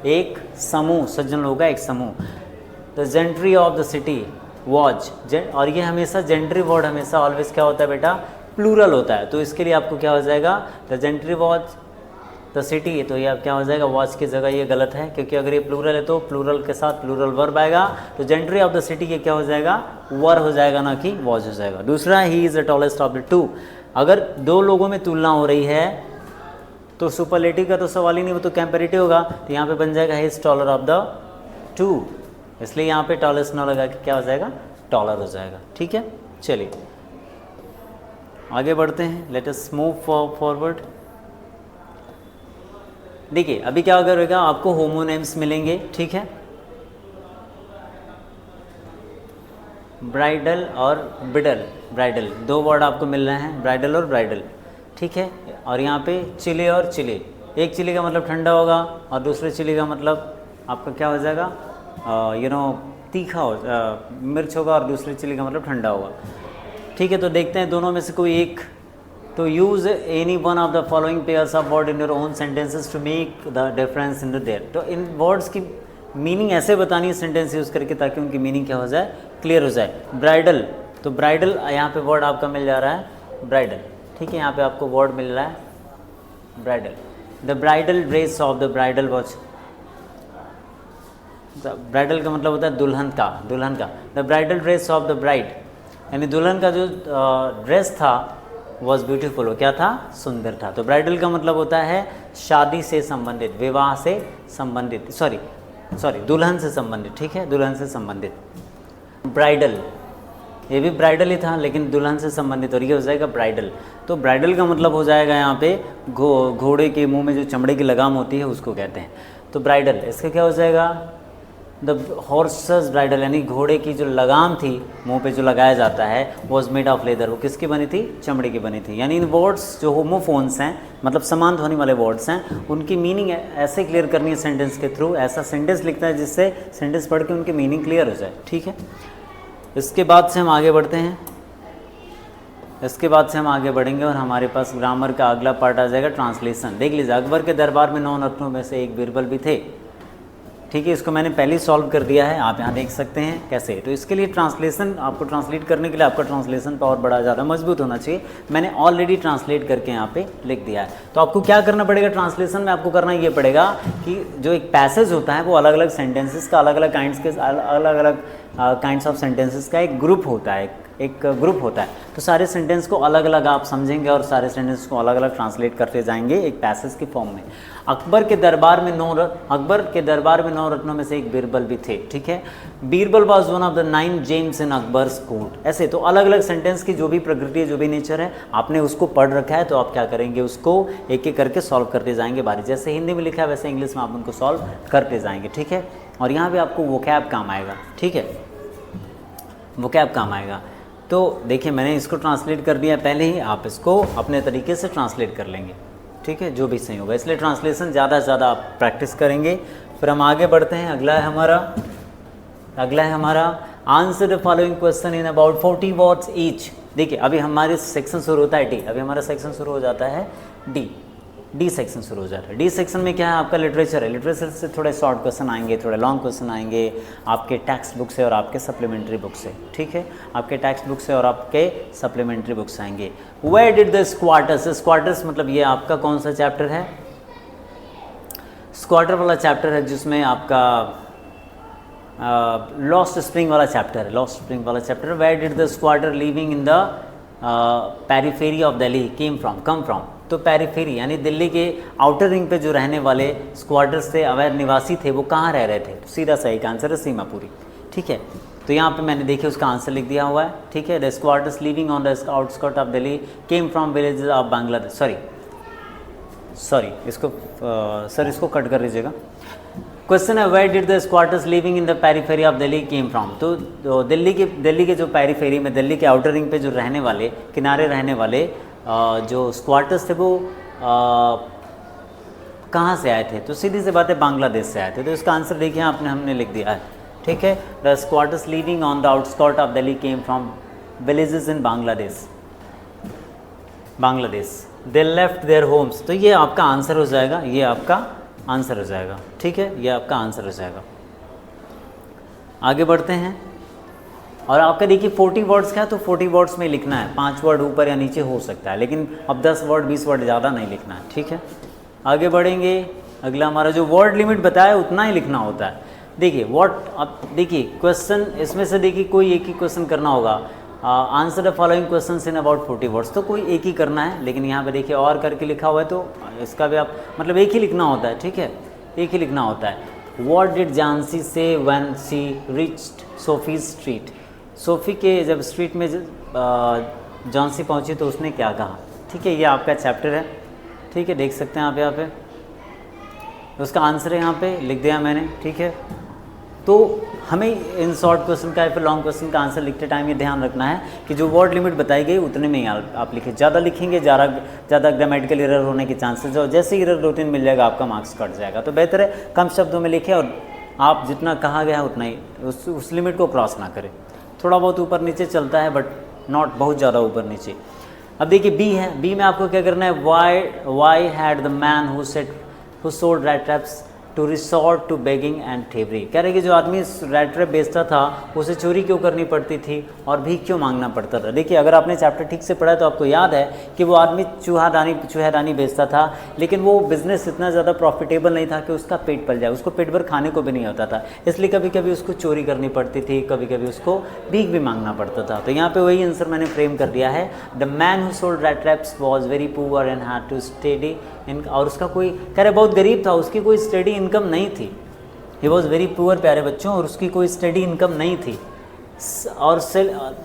एक समूह, सज्जन लोगों का एक समूह। The gentry of the city was, और ये हमेशा जेंट्री वर्ड हमेशा ऑलवेज क्या होता है बेटा, प्लूरल होता है। तो इसके लिए आपको क्या हो जाएगा, the gentry was the city, तो ये अब क्या हो जाएगा, वॉच की जगह ये गलत है, क्योंकि अगर ये प्लूरल है तो प्लूरल के साथ प्लूरल वर्ब आएगा। तो जेंट्री ऑफ द सिटी ये क्या हो जाएगा, वर हो जाएगा, ना कि वॉच हो जाएगा। दूसरा, he is the tallest of the two, अगर दो लोगों में तुलना हो रही है तो सुपरलेटिव का तो सवाल ही नहीं, वो तो कंपैरेटिव होगा। तो यहाँ पे बन जाएगा he is taller of the two, इसलिए यहाँ पे टॉलेस्ट ना लगा के क्या हो जाएगा, टॉलर हो जाएगा, ठीक है। चलिए आगे बढ़ते हैं, लेट अस मूव फॉरवर्ड। देखिए अभी क्या करेगा, आपको होमोनेम्स मिलेंगे, ठीक है। ब्राइडल और ब्रिडल, ब्राइडल दो वर्ड आपको मिल रहे हैं, ब्राइडल और ब्राइडल, ठीक है। और यहाँ पे चिले और चिले, एक चिले का मतलब ठंडा होगा और दूसरे चिले का मतलब आपका क्या हो जाएगा, तीखा हो, मिर्च होगा, और दूसरे चिले का मतलब ठंडा होगा, ठीक है। तो देखते हैं दोनों में से कोई एक। तो use any one of the following pairs of word in your own sentences to make the difference in the there. तो इन वर्ड्स की मीनिंग ऐसे बतानी है सेंटेंस यूज़ करके ताकि उनकी मीनिंग क्या हो जाए, क्लियर हो जाए। ब्राइडल, तो ब्राइडल यहाँ पे वर्ड आपका मिल जा रहा है ब्राइडल, ठीक है। यहाँ पे आपको वर्ड मिल रहा है bridal. The bridal dress of the bridal watch, bridal का मतलब होता है दुल्हन का, दुल्हन का। The bridal dress of the bride, यानी दुल्हन का जो ड्रेस था वॉज ब्यूटीफुल, वो क्या था, सुंदर था। तो ब्राइडल का मतलब होता है शादी से संबंधित, विवाह से संबंधित, सॉरी दुल्हन से संबंधित, ठीक है, दुल्हन से संबंधित। ब्राइडल, ये भी ब्राइडल ही था लेकिन दुल्हन से संबंधित, और ये हो जाएगा ब्राइडल। तो ब्राइडल का मतलब हो जाएगा यहाँ पे घोड़े के मुंह में जो चमड़े की लगाम होती है उसको कहते हैं। तो ब्राइडल, इसका क्या हो जाएगा, द हॉर्सेस ब्राइडल, यानी घोड़े की जो लगाम थी मुंह पे जो लगाया जाता है, वॉज मेड ऑफ लेदर, वो किसकी बनी थी, चमड़े की बनी थी। यानी इन वर्ड्स जो होमोफोन्स हैं, मतलब समान ध्वनि वाले वर्ड्स हैं, उनकी मीनिंग ऐसे क्लियर करनी है सेंटेंस के थ्रू, ऐसा सेंटेंस लिखता है जिससे सेंटेंस पढ़ के उनकी मीनिंग क्लियर हो जाए, ठीक है। इसके बाद से हम आगे बढ़ते हैं, इसके बाद से हम आगे बढ़ेंगे और हमारे पास ग्रामर का अगला पार्ट आ जाएगा ट्रांसलेशन। देख लीजिए, अकबर के दरबार में 9 रत्नों में से एक बीरबल भी थे। ठीक है, इसको मैंने पहले ही सॉल्व कर दिया है, आप यहाँ देख सकते हैं कैसे। तो इसके लिए ट्रांसलेशन, आपको ट्रांसलेट करने के लिए आपका ट्रांसलेशन पावर बड़ा ज़्यादा मजबूत होना चाहिए। मैंने ऑलरेडी ट्रांसलेट करके यहाँ पे लिख दिया है। तो आपको क्या करना पड़ेगा ट्रांसलेशन में, आपको करना ये पड़ेगा कि जो एक पैसेज होता है वो अलग अलग सेंटेंसेस का, अलग अलग काइंड्स ऑफ सेंटेंसेस का एक ग्रुप होता है, एक ग्रुप होता है। तो सारे सेंटेंस को अलग अलग आप समझेंगे और सारे सेंटेंस को अलग अलग ट्रांसलेट करते जाएंगे एक पैसेज के फॉर्म में। अकबर के दरबार में 9 रत्नों में से एक बीरबल भी थे, ठीक है। Birbal was one of the 9 James in Akbar's court. ऐसे तो अलग अलग सेंटेंस की जो भी प्रकृति है, जो भी नेचर है, आपने उसको पढ़ रखा है, तो आप क्या करेंगे, उसको एक एक करके सॉल्व करते जाएंगे बारी। जैसे हिंदी में लिखा है वैसे इंग्लिश में आप उनको सॉल्व करते जाएंगे, ठीक है। और यहाँ भी आपको वोकैब काम आएगा, ठीक है, वोकैब काम आएगा। तो देखिए मैंने इसको ट्रांसलेट कर दिया पहले ही, आप इसको अपने तरीके से ट्रांसलेट कर लेंगे, ठीक है, जो भी सही होगा। इसलिए ट्रांसलेशन ज़्यादा से ज़्यादा आप प्रैक्टिस करेंगे। फिर हम आगे बढ़ते हैं। अगला है हमारा answer the following question in about 40 words each. देखिए अभी हमारे सेक्शन शुरू होता है डी, अभी हमारा सेक्शन शुरू हो जाता है डी सेक्शन शुरू हो जाता है। डी सेक्शन में क्या है, आपका लिटरेचर है। लिटरेचर से थोड़े शॉर्ट क्वेश्चन आएंगे, थोड़े लॉन्ग क्वेश्चन आएंगे, आपके टेक्स्ट बुक से और आपके सप्लीमेंट्री बुक से, ठीक है, आपके टेक्स्ट बुक से और आपके सप्लीमेंट्री बुक से आएंगे। Where did the squatters, squatters मतलब ये आपका कौन सा चैप्टर है, स्क्वाटर वाला चैप्टर है, जिसमें आपका लॉस्ट स्प्रिंग वाला चैप्टर है, लॉस्ट स्प्रिंग वाला chapter. Where did the squatter living in the periphery of Delhi come from. तो पेरिफेरी यानी दिल्ली के आउटर रिंग पे जो रहने वाले स्क्वाटर्स थे, अवैध निवासी थे, वो कहाँ रह रहे थे। तो सीधा सही का आंसर है सीमापुरी, ठीक है। तो यहाँ पे मैंने देखिए उसका आंसर लिख दिया हुआ है, ठीक है। The squatters living on the outskirt of Delhi came from villages of Bangladesh. Sorry इसको कट कर दीजिएगा। क्वेश्चन है where did the squatters living in the periphery of Delhi came from. तो दिल्ली के जो पेरीफेरी में, दिल्ली के आउटर रिंग पे जो रहने वाले, किनारे रहने वाले जो स्क्वाटर्स थे, वो कहाँ से आए थे। तो सीधी सी बात है, बांग्लादेश से आए थे। तो इसका आंसर देखिए हमने लिख दिया है, ठीक है। The squatters living on the outskirt of Delhi came from villages in Bangladesh. They left their homes. तो ये आपका आंसर हो जाएगा, ये आपका आंसर हो जाएगा, ठीक है, ये आपका आंसर हो जाएगा। आगे बढ़ते हैं। और आपका देखिए 40 वर्ड्स का है, तो 40 वर्ड्स में लिखना है, 5 वर्ड ऊपर या नीचे हो सकता है, लेकिन अब 10 वर्ड 20 वर्ड ज़्यादा नहीं लिखना है, ठीक है। आगे बढ़ेंगे। अगला हमारा जो वर्ड लिमिट बताया उतना ही लिखना होता है। देखिए अब देखिए क्वेश्चन, इसमें से देखिए कोई एक ही क्वेश्चन करना होगा। Answer the following questions in about 40 words, तो कोई एक ही करना है, लेकिन यहाँ पे देखिए और करके लिखा हुआ है, तो इसका भी आप मतलब एक ही लिखना होता है, ठीक है, एक ही लिखना होता है। What did Jansie see when she reached Sophie's street. Sophie के जब स्ट्रीट में झांसी पहुँची तो उसने क्या कहा, ठीक है, ये आपका चैप्टर है, ठीक है, देख सकते हैं आप यहाँ पे। उसका आंसर है यहाँ पे लिख दिया मैंने, ठीक है। तो हमें इन शॉर्ट क्वेश्चन का या फिर लॉन्ग क्वेश्चन का आंसर लिखते टाइम ये ध्यान रखना है कि जो वर्ड लिमिट बताई गई उतने में ही आप लिखें। ज़्यादा लिखेंगे ज़्यादा ग्रामेटिकल एरर होने के चांसेस है, और जैसे ही एरर 2-3 मिल जाएगा आपका मार्क्स कट जाएगा। तो बेहतर है कम शब्दों में लिखें, और आप जितना कहा गया है उतना ही, उस लिमिट को क्रॉस ना करें। थोड़ा बहुत ऊपर नीचे चलता है, बट नॉट बहुत ज़्यादा ऊपर नीचे। अब देखिए बी है, बी में आपको क्या करना है, why had the man who sold rat traps to resort to begging and thievery. कह रहे कि जो आदमी रैट ट्रैप बेचता था उसे चोरी क्यों करनी पड़ती थी और भीख क्यों मांगना पड़ता था। देखिए अगर आपने चैप्टर ठीक से पढ़ा है तो आपको याद है कि वो आदमी चूहादानी बेचता था, लेकिन वो बिज़नेस इतना ज़्यादा प्रॉफिटेबल नहीं था कि उसका पेट पल जाए, उसको पेट भर खाने को भी नहीं होता था, इसलिए कभी कभी उसको चोरी करनी पड़ती थी, कभी कभी उसको भीख भी मांगना पड़ता था। तो यहाँ पर वही आंसर मैंने फ्रेम कर दिया है, the man who sold rat traps was very poor and had to study in. और उसका कोई कह रहे बहुत गरीब था, उसकी कोई स्टडी इनकम नहीं थी। ही वॉज वेरी पुअर प्यारे बच्चों, और उसकी कोई स्टडी इनकम नहीं थी। और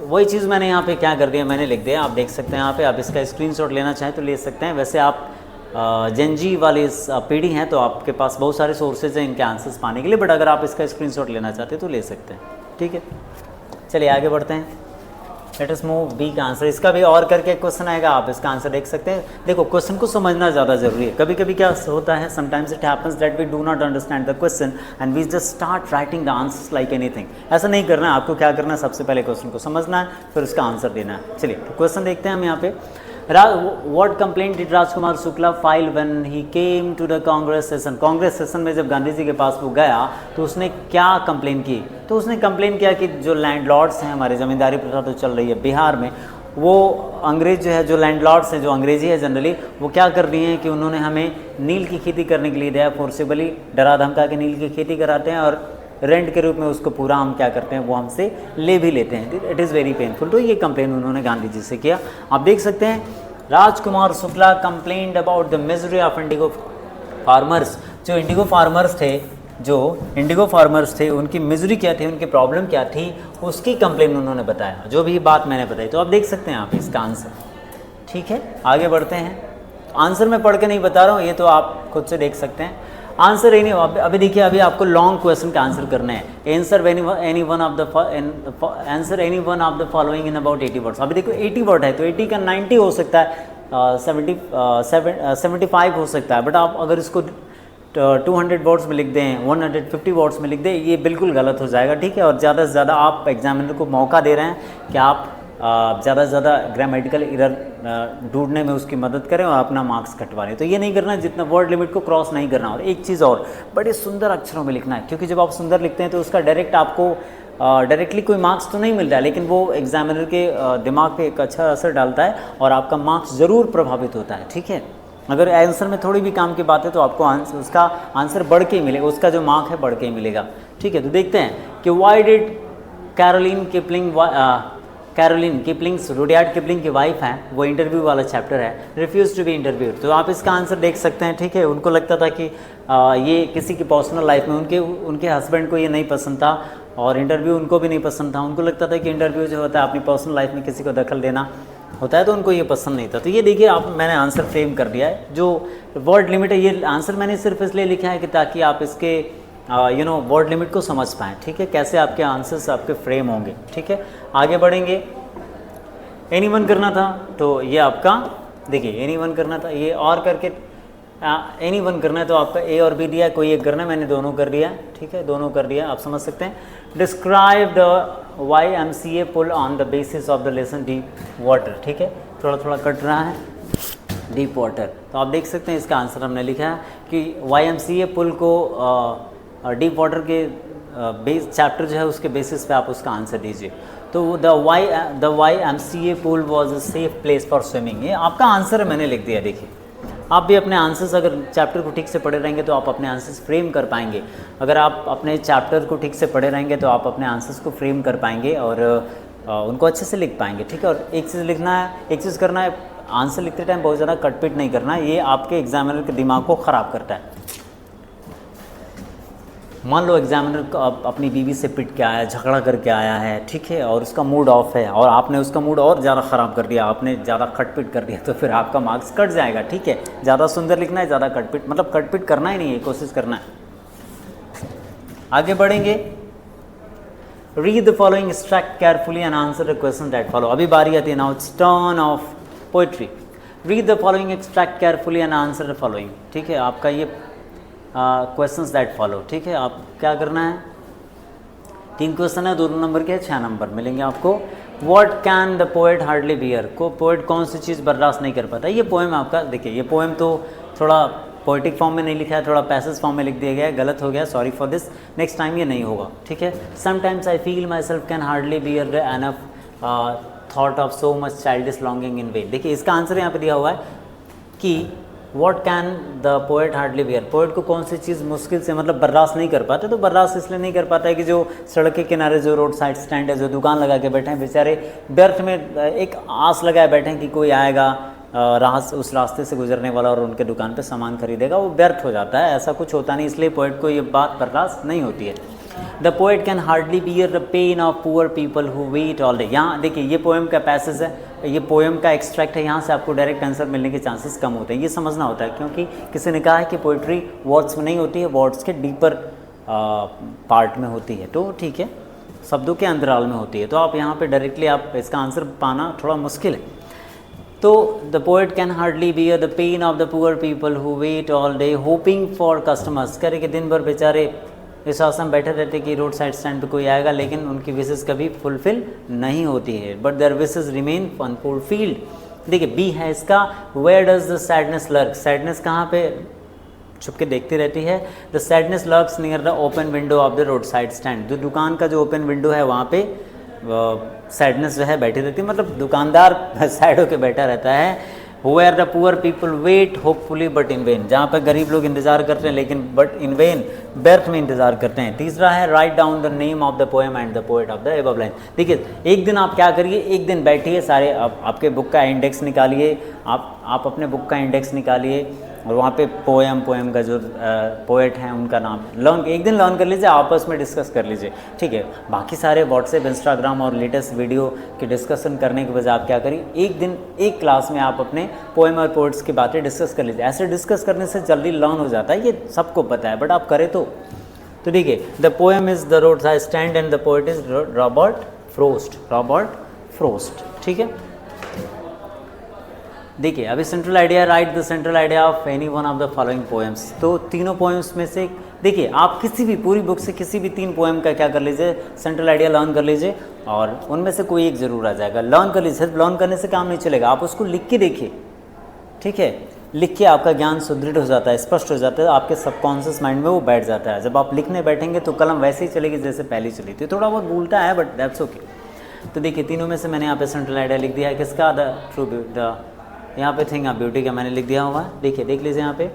वही चीज़ मैंने यहाँ पे क्या कर दिया, मैंने लिख दिया, आप देख सकते हैं यहाँ पे। आप इसका स्क्रीनशॉट लेना चाहें तो ले सकते हैं। वैसे आप जेनजी वाली पीढ़ी हैं तो आपके पास बहुत सारे सोर्सेज हैं इनके आंसर्स पाने के लिए, बट अगर आप इसका स्क्रीनशॉट लेना चाहते हैं तो ले सकते हैं, ठीक है। चलिए आगे बढ़ते हैं। लेट अस मूव बी का आंसर। इसका भी और करके क्वेश्चन आएगा, आप इसका आंसर देख सकते हैं। देखो क्वेश्चन को समझना ज़्यादा जरूरी है। कभी कभी क्या होता है, sometimes it happens that we do not understand the question and we just start writing the answers like anything. ऐसा नहीं करना है। आपको क्या करना है, सबसे पहले क्वेश्चन को समझना है, फिर उसका आंसर देना है। चलिए तो क्वेश्चन देखते हैं हम यहाँ पे। What complaint did Rajkumar Shukla file when he came to the Congress session, Congress session में जब गांधी जी के पास वो गया तो उसने क्या कंप्लेन की, तो उसने कंप्लेन किया कि जो लैंडलॉर्ड्स हैं हमारे, ज़मींदारी प्रथा तो चल रही है बिहार में, वो अंग्रेज जो है, जो लैंडलॉर्ड्स हैं, जो अंग्रेजी है जनरली, वो क्या कर रही हैं कि उन्होंने हमें नील की खेती करने के लिए दिया, फोर्सिबली डरा धमका के नील की खेती कराते हैं और रेंट के रूप में उसको पूरा हम क्या करते हैं, वो हमसे ले भी लेते हैं, इट इज़ वेरी पेनफुल। तो ये कंप्लेन उन्होंने गांधी जी से किया। आप देख सकते हैं Rajkumar Shukla complained about the misery of indigo farmers, जो इंडिगो फार्मर्स थे, जो इंडिगो फार्मर्स थे, उनकी मिजरी क्या थी, उनकी प्रॉब्लम क्या थी, उसकी कंप्लेन उन्होंने बताया, जो भी बात मैंने बताई। तो आप देख सकते हैं आप इसका आंसर, ठीक है। आगे बढ़ते हैं, आंसर मैं पढ़ के नहीं बता रहा हूँ, ये तो आप खुद से देख सकते हैं। आंसर अभी देखिए, अभी आपको लॉन्ग क्वेश्चन का आंसर करना है। Answer any one of the following in about 80 words. अभी देखो 80 वर्ड है तो 80 का 90 हो सकता है, 75 हो सकता है, बट आप अगर इसको 200 वर्ड्स में लिख दें, 150 वर्ड्स में लिख दें, ये बिल्कुल गलत हो जाएगा, ठीक है। और ज़्यादा से ज़्यादा आप एग्जामिनर को मौका दे रहे हैं कि आप ज़्यादा से ज़्यादा ग्रामेटिकल एरर ढूंढने में उसकी मदद करें और अपना मार्क्स कटवा लें। तो ये नहीं करना, जितना वर्ड लिमिट को क्रॉस नहीं करना। और एक चीज़ और, बड़े सुंदर अक्षरों में लिखना है, क्योंकि जब आप सुंदर लिखते हैं तो उसका डायरेक्ट आपको डायरेक्टली कोई मार्क्स तो नहीं मिलता है, लेकिन वो एग्जामिनर के दिमाग पे एक अच्छा असर डालता है और आपका मार्क्स ज़रूर प्रभावित होता है, ठीक है। अगर आंसर में थोड़ी भी काम की बात है तो आपको आंसर, उसका आंसर बढ़ के ही मिलेगा, उसका जो मार्क है बढ़ के ही मिलेगा, ठीक है। तो देखते हैं कि why did Caroline Kipling's, Rudyard Kipling की वाइफ हैं, वो इंटरव्यू वाला चैप्टर है, रिफ्यूज टू बी इंटरव्यूड। तो आप इसका आंसर देख सकते हैं, ठीक है। उनको लगता था कि ये किसी की पर्सनल लाइफ में, उनके हस्बैंड को ये नहीं पसंद था और इंटरव्यू उनको भी नहीं पसंद था। उनको लगता था कि इंटरव्यू जो होता है अपनी पर्सनल लाइफ में किसी को दखल देना होता है, तो उनको ये पसंद नहीं था। तो ये देखिए, आप मैंने आंसर फ्रेम कर दिया है। जो वर्ड लिमिट है, ये आंसर मैंने सिर्फ इसलिए लिखा है कि ताकि आप इसके वर्ड लिमिट को समझ पाएँ, ठीक है, कैसे आपके आंसर्स आपके फ्रेम होंगे, ठीक है। आगे बढ़ेंगे, एनीवन करना था तो ये आपका देखिए, एनीवन करना था, ये और करके एनीवन करना है तो आपका ए और बी दिया, कोई एक करना है, मैंने दोनों कर दिया, ठीक है, दोनों कर दिया, आप समझ सकते हैं। Describe the YMCA pool on the basis of the lesson deep water, ठीक है, थोड़ा थोड़ा कट रहा है, डीप वाटर। तो आप देख सकते हैं इसका आंसर हमने लिखा है कि YMCA पुल को डीप वाटर के बेस चैप्टर जो है उसके बेसिस पे आप उसका आंसर दीजिए। तो the YMCA pool was a safe place for swimming, ये आपका आंसर मैंने लिख दिया। देखिए, आप भी अपने आंसर्स, अगर चैप्टर को ठीक से पढ़े रहेंगे तो आप अपने आंसर्स फ्रेम कर पाएंगे। अगर आप अपने चैप्टर को ठीक से पढ़े रहेंगे तो आप अपने आंसर्स को फ्रेम कर पाएंगे और उनको अच्छे से लिख पाएंगे, ठीक है। और एक चीज़ लिखना है, एक चीज़ करना है, आंसर लिखते टाइम बहुत ज़्यादा कटपिट नहीं करना, ये आपके एग्जामिनर के दिमाग को ख़राब करता है। मान लो एग्जामिनर अपनी बीवी से पिट के आया, झगड़ा करके आया है, ठीक है, और उसका मूड ऑफ है और आपने उसका मूड और ज़्यादा ख़राब कर दिया, आपने ज़्यादा खटपिट कर दिया, तो फिर आपका मार्क्स कट जाएगा, ठीक है। ज़्यादा सुंदर लिखना है, ज़्यादा कटपिट, मतलब कटपिट करना ही नहीं है, कोशिश करना है। आगे बढ़ेंगे, read the following extract carefully and answer the question that follow. अभी बारी आती है, now it's turn off poetry. Read the following extract carefully and answer the following, ठीक है। आपका ये क्वेश्चंस दैट फॉलो, ठीक है। आप क्या करना है, 3 क्वेश्चन है, 2 नंबर के, 6 नंबर मिलेंगे आपको। What can the poet hardly bear, को पोएट कौन सी चीज़ बर्दाश्त नहीं कर पाता। ये पोएम आपका, देखिए ये पोएम तो थोड़ा पोएटिक फॉर्म में नहीं लिखा है, थोड़ा पैसेज फॉर्म में लिख दिया गया है, गलत हो गया, sorry for this, next time ये नहीं होगा, ठीक है। Sometimes I feel myself can hardly bear the enough thought of so much childish longing in vain. देखिए इसका आंसर यहाँ पे दिया हुआ है कि what can the poet hardly bear, poet को कौन सी चीज़ मुश्किल से मतलब बर्दाश्त नहीं कर पाते। तो बर्दाश्त इसलिए नहीं कर पाता है कि जो सड़क के किनारे जो रोड साइड स्टैंड है, जो दुकान लगा के बैठे हैं बेचारे, व्यर्थ में एक आस लगाए बैठे हैं कि कोई आएगा उस रास्ते से गुजरने वाला और उनके दुकान पे सामान खरीदेगा, वो व्यर्थ हो जाता है, ऐसा कुछ होता नहीं, इसलिए पोएट को ये बात बर्दाश्त नहीं होती है। The poet can hardly bear the pain of poor people who wait all day. यहाँ देखिए ये पोएम का पैसेज है, ये पोएम का एक्सट्रैक्ट है, यहाँ से आपको डायरेक्ट आंसर मिलने के चांसेस कम होते हैं, ये समझना होता है, क्योंकि किसी ने कहा है कि पोइट्री वर्ड्स में नहीं होती है, वर्ड्स के डीपर पार्ट में होती है, तो ठीक है, शब्दों के अंतराल में होती है। तो आप यहाँ पे डायरेक्टली आप इसका आंसर पाना थोड़ा मुश्किल है। तो the poet can hardly bear the pain of the poor people who wait all day hoping for customers. करे कि दिन भर बेचारे इस आशा में बैठे रहते कि रोड साइड स्टैंड पे कोई आएगा, लेकिन उनकी विशेस कभी फुलफिल नहीं होती है, but their wishes remain unfulfilled देखिए बी है इसका, where does the sadness lurk, sadness कहाँ पे छुप के देखती रहती है, the sadness lurks near the open window of the road side stand, जो दुकान का जो ओपन विंडो है वहाँ पे सैडनेस जो है बैठी रहती है, मतलब दुकानदार साइड होके बैठा रहता है। Where the poor people wait hopefully but in vain, जहाँ पर गरीब लोग इंतजार करते हैं लेकिन बट इन वेन, व्यर्थ में इंतजार करते हैं। तीसरा है write down the name of the poem and the poet of the above line. देखिए एक दिन आप क्या करिए, एक दिन बैठिए, सारे आपके बुक का इंडेक्स निकालिए, आप अपने बुक का इंडेक्स निकालिए और वहाँ पे पोएम का जो पोएट हैं उनका नाम एक दिन लर्न कर लीजिए, आपस में डिस्कस कर लीजिए, ठीक है। बाकी सारे व्हाट्सएप, इंस्टाग्राम और लेटेस्ट वीडियो की डिस्कशन करने के बजाय आप क्या करिए, एक दिन एक क्लास में आप अपने पोएम और पोएट्स की बातें डिस्कस कर लीजिए। ऐसे डिस्कस करने से जल्दी लर्न हो जाता है, ये सबको पता है, बट आप करें तो ठीक है। The poem is the road side stand and the poet is Robert frost, ठीक है। देखिए अभी central idea, right the central idea of any one of the following poems. तो तीनों पोएम्स में से देखिए आप किसी भी पूरी बुक से किसी भी 3 पोएम का क्या कर लीजिए, सेंट्रल आइडिया लर्न कर लीजिए और उनमें से कोई एक ज़रूर आ जाएगा। लर्न कर लीजिए, सिर्फ लर्न करने से काम नहीं चलेगा, आप उसको लिख के देखिए, ठीक है। लिख के आपका ज्ञान सुदृढ़ हो जाता है, स्पष्ट हो जाता है, आपके सबकॉन्शियस माइंड में वो बैठ जाता है। जब आप लिखने बैठेंगे तो कलम वैसे ही चलेगी जैसे पहले चली थी, थोड़ा बहुत भूलता है बट दैट्स ओके। तो देखिए तीनों में से मैंने यहाँ पे सेंट्रल आइडिया लिख दिया है, किसका, द यहाँ पे थिंग ऑफ ब्यूटी का मैंने लिख दिया हुआ है। देखिए देख लीजिए यहाँ पे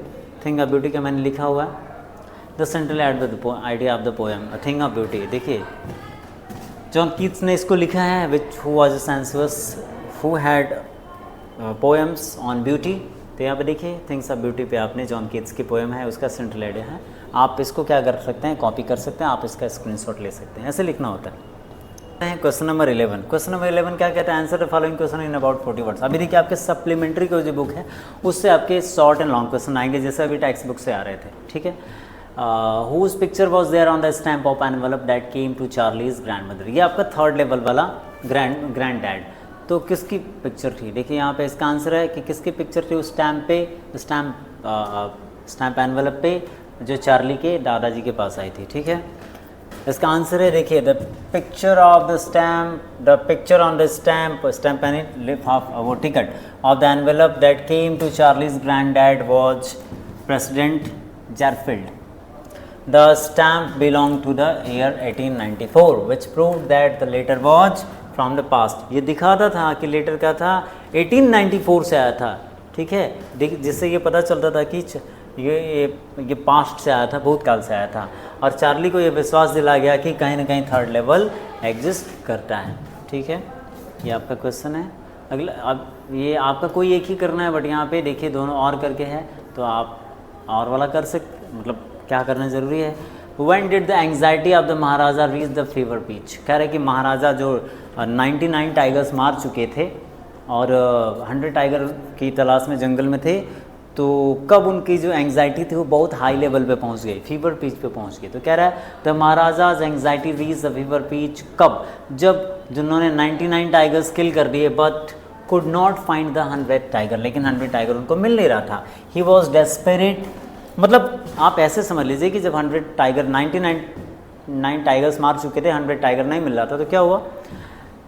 थिंग ऑफ ब्यूटी का मैंने लिखा हुआ है, the central idea of the poem thing of beauty. देखिए जॉन कीट्स ने इसको लिखा है, which who was sensuous who had poems on beauty. तो यहाँ पे देखिए थिंग्स ऑफ ब्यूटी पे आपने जॉन कीट्स की पोएम है, उसका सेंट्रल आइडिया है। आप इसको क्या कर सकते हैं, कॉपी कर सकते हैं, आप इसका स्क्रीनशॉट ले सकते हैं, ऐसे लिखना होता है। क्वेश्चन नंबर 11, क्वेश्चन नंबर 11 क्या कहता है, answer the following question in about 40 words. अभी देखिए आपके सप्लीमेंट्री को जो बुक है उससे आपके शॉर्ट एंड लॉन्ग क्वेश्चन आएंगे, जैसे अभी टेक्स्ट बुक से आ रहे थे, ठीक है। Whose picture was there on the stamp of envelope that came to Charlie's grandmother. ये आपका 3rd लेवल वाला ग्रैंड डैड। तो किसकी पिक्चर थी, देखिए यहाँ पे इसका आंसर है कि किसकी पिक्चर थी उस स्टैम्प पे, स्टैम्प एनवेलप पे जो चार्ली के दादाजी के पास आई थी, ठीक है। इसका आंसर है, देखिए the picture of the stamp, the picture on the stamp and वो ticket of the envelope that came to Charlie's grand dad was President Garfield. The stamp belonged to the year 1894, which proved that the letter was from the past. ये दिखाता था कि letter का था 1894 से आया था, ठीक है। जिससे ये पता चलता था कि ये पास्ट से आया था, भूतकाल से आया था। और चार्ली को ये विश्वास दिला गया कि कहीं ना कहीं 3rd लेवल एग्जिस्ट करता है, ठीक है। ये आपका क्वेश्चन है। अगला, अब ये आपका कोई एक ही करना है, बट यहाँ पे देखिए दोनों और करके है, तो आप और वाला कर सकते, मतलब क्या करना ज़रूरी है। When did the anxiety of the Maharaja reach the fever pitch? कह रहे कि महाराजा जो 99 टाइगर्स मार चुके थे और 100 टाइगर की तलाश में जंगल में थे, तो कब उनकी जो एंग्जाइटी थी वो बहुत हाई लेवल पे पहुंच गई, फीवर पिच पे पहुंच गई। तो कह रहा है the maharaja's anxiety reach the fever pitch कब, जब जिन्होंने 99 टाइगर्स किल कर दिए but could not find the 100th tiger, लेकिन 100 टाइगर उनको मिल नहीं रहा था। ही वॉज डेस्परेट, मतलब आप ऐसे समझ लीजिए कि जब 100 टाइगर 99 टाइगर्स मार चुके थे, 100 टाइगर नहीं मिल रहा था, तो क्या हुआ,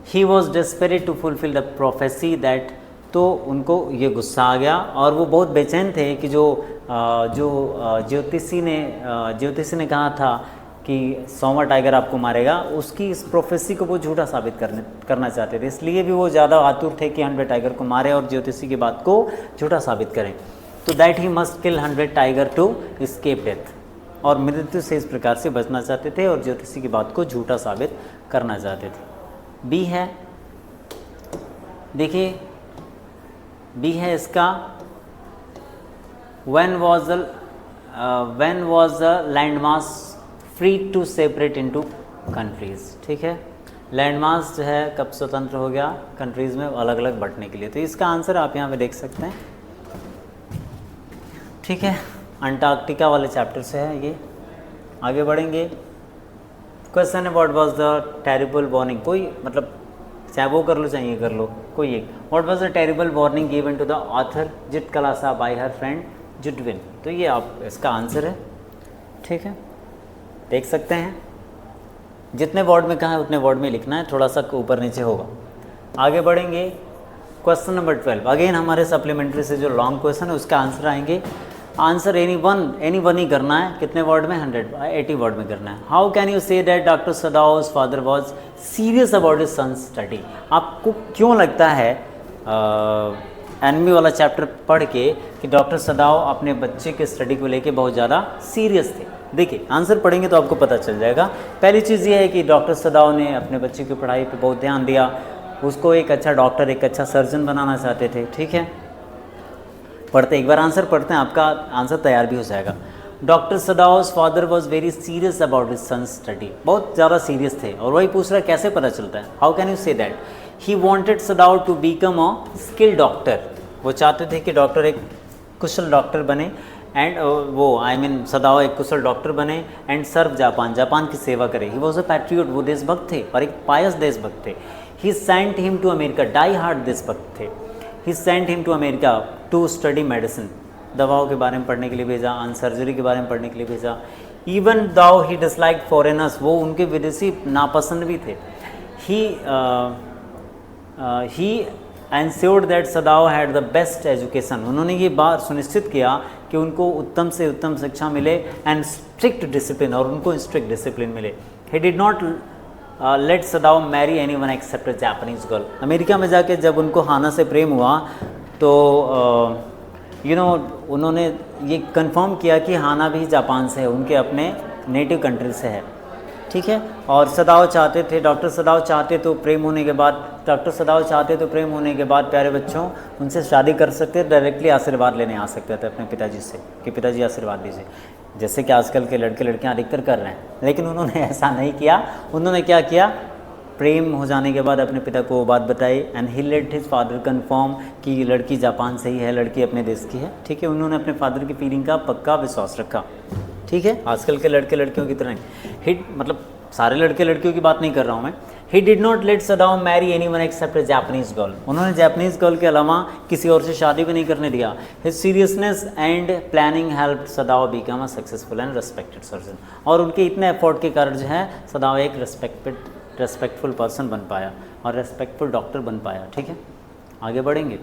he was desperate to fulfil the prophecy that, तो उनको ये गुस्सा आ गया और वो बहुत बेचैन थे कि जो ज्योतिषी ने कहा था कि 100वां टाइगर आपको मारेगा, उसकी इस प्रोफेसी को वो झूठा साबित करना चाहते थे, इसलिए भी वो ज़्यादा आतुर थे कि 100 टाइगर को मारे और ज्योतिषी की बात को झूठा साबित करें। तो that he must kill 100 tiger to escape death, और मृत्यु से इस प्रकार से बचना चाहते थे और ज्योतिषी की बात को झूठा साबित करना चाहते थे। बी है, देखिए बी है इसका, when was the landmass free to separate into countries, ठीक है। लैंडमास जो है कब स्वतंत्र हो गया कंट्रीज़ में अलग अलग बंटने के लिए, तो इसका आंसर आप यहाँ पे देख सकते हैं, ठीक है। अंटार्कटिका वाले चैप्टर से है ये। आगे बढ़ेंगे, क्वेश्चन है what was the terrible warning, कोई मतलब चाहे वो कर लो चाहे ये कर लो, कोई एक। What was the terrible warning given to the author Zitkala कलासा बाय हर फ्रेंड जुडविन, तो ये आप इसका आंसर है, ठीक है। देख सकते हैं जितने वर्ड में कहा है उतने वर्ड में लिखना है, थोड़ा सा ऊपर नीचे होगा। आगे बढ़ेंगे, क्वेश्चन नंबर 12 अगेन हमारे सप्लीमेंट्री से जो लॉन्ग क्वेश्चन है उसका आंसर आएंगे। आंसर एनी वन ही करना है। कितने वर्ड में? 180 वर्ड में करना है। How can you say that doctor Sadao's father was serious about his son study? आपको क्यों लगता है एनिमी वाला चैप्टर पढ़ के कि डॉक्टर सदाओ अपने बच्चे के स्टडी को लेके बहुत ज़्यादा सीरियस थे? देखिए आंसर पढ़ेंगे तो आपको पता चल जाएगा। पहली चीज़ ये है कि डॉक्टर सदाओ ने अपने बच्चे की पढ़ाई पे बहुत ध्यान दिया। उसको एक अच्छा डॉक्टर, एक अच्छा सर्जन बनाना चाहते थे। ठीक है, पढ़ते एक बार आंसर पढ़ते हैं, आपका आंसर तैयार भी हो जाएगा। Doctor Sadao's father was very serious about his son study, बहुत ज़्यादा सीरियस थे। और वही पूछ रहा है कैसे पता चलता है? How can you say that? He wanted Sadao to become a skilled doctor, वो चाहते थे कि डॉक्टर एक कुशल डॉक्टर बने एंड सदाओ एक कुशल डॉक्टर बने एंड सर्व जापान, जापान की सेवा करे। ही वॉज अ पैट्रियोट, वो देशभक्त थे और एक पायस देशभक्त थे। He sent him to America, die hard देशभक्त थे। He sent him to America to study medicine, दवाओं के बारे में पढ़ने के लिए भेजा, सर्जरी के बारे में पढ़ने के लिए भेजा। Even though he dislike foreigners, वो उनके विदेशी नापसंद भी थे। He ensured that Sadao had the best education, उन्होंने ये बात सुनिश्चित किया कि उनको उत्तम से उत्तम शिक्षा मिले एंड स्ट्रिक्ट डिसिप्लिन, और उनको स्ट्रिक्ट डिसिप्लिन मिले। He did not let Sadao marry any one except a Japanese girl, America में जाके जब उनको हाना से प्रेम हुआ तो उन्होंने ये कंफर्म किया कि हाना भी जापान से है, उनके अपने नेटिव कंट्री से है। ठीक है, और सदाओ चाहते थे, डॉक्टर सदाओ चाहते तो प्रेम होने के बाद, प्यारे बच्चों उनसे शादी कर सकते, डायरेक्टली आशीर्वाद लेने आ सकते थे अपने पिताजी से कि पिताजी आशीर्वाद दीजिए, जैसे कि आजकल के लड़के लड़कियां अधिकतर कर रहे हैं। लेकिन उन्होंने ऐसा नहीं किया। उन्होंने क्या किया? प्रेम हो जाने के बाद अपने पिता को वो बात बताई and he late his father confirm कि लड़की जापान से ही है, लड़की अपने देश की है। ठीक है, उन्होंने अपने फादर की फीलिंग का पक्का विश्वास रखा। ठीक है, आजकल के लड़के लड़कियों की तरह मतलब सारे लड़के लड़कियों की बात नहीं कर रहा हूँ मैं। He did not let Sadao marry any one except a Japanese girl, उन्होंने जापानीज गर्ल के अलावा किसी और से शादी भी नहीं करने दिया। His seriousness and planning help Sadao become a successful and respected surgeon, और उनके इतने एफर्ट के कारण जो है सदाओ एक रेस्पेक्टफुल पर्सन बन पाया और रेस्पेक्टफुल डॉक्टर बन पाया। ठीक है, आगे बढ़ेंगे।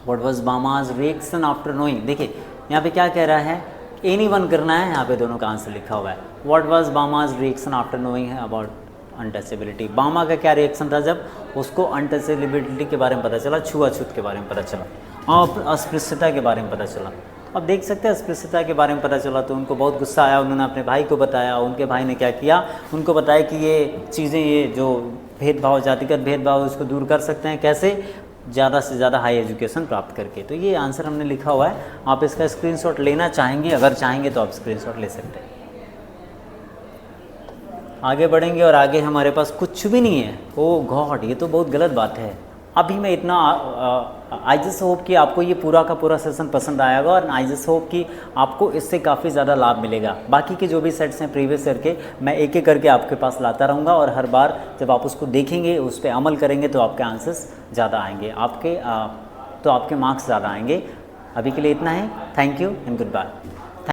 What was Bama's reaction after knowing, देखिए यहाँ पे क्या कह रहा है, एनी वन करना है, यहाँ पे दोनों का आंसर लिखा हुआ है। What was Bama's reaction after knowing है अबाउट अनटचेबिलिटी, बामा का क्या रिएक्शन था जब उसको अनटचेबिलिटी के बारे में पता चला, छुआछूत के बारे में पता चला और अस्पृश्यता के बारे में पता चला। अब देख सकते हैं अस्पृश्यता के बारे में पता चला तो उनको बहुत गुस्सा आया, उन्होंने अपने भाई को बताया। उनके भाई ने क्या किया, उनको बताया कि ये चीज़ें, ये जो भेदभाव, जातिगत भेदभाव, उसको दूर कर सकते हैं कैसे, ज़्यादा से ज़्यादा हाई एजुकेशन प्राप्त करके। तो ये आंसर हमने लिखा हुआ है, आप इसका स्क्रीनशॉट लेना चाहेंगे, अगर चाहेंगे तो आप स्क्रीनशॉट ले सकते हैं। आगे बढ़ेंगे और आगे हमारे पास कुछ भी नहीं है। ओह गॉड, ये तो बहुत गलत बात है। अभी मैं इतना आई जस्ट होप कि आपको ये पूरा का पूरा सेशन पसंद आएगा और आई जस्ट होप कि आपको इससे काफ़ी ज़्यादा लाभ मिलेगा। बाकी के जो भी सेट्स हैं प्रीवियस ईयर के, मैं एक एक करके आपके पास लाता रहूँगा और हर बार जब आप उसको देखेंगे, उस पर अमल करेंगे तो आपके आंसर्स ज़्यादा आएंगे, आपके मार्क्स ज़्यादा आएंगे। अभी के लिए इतना ही। Thank you and good bye.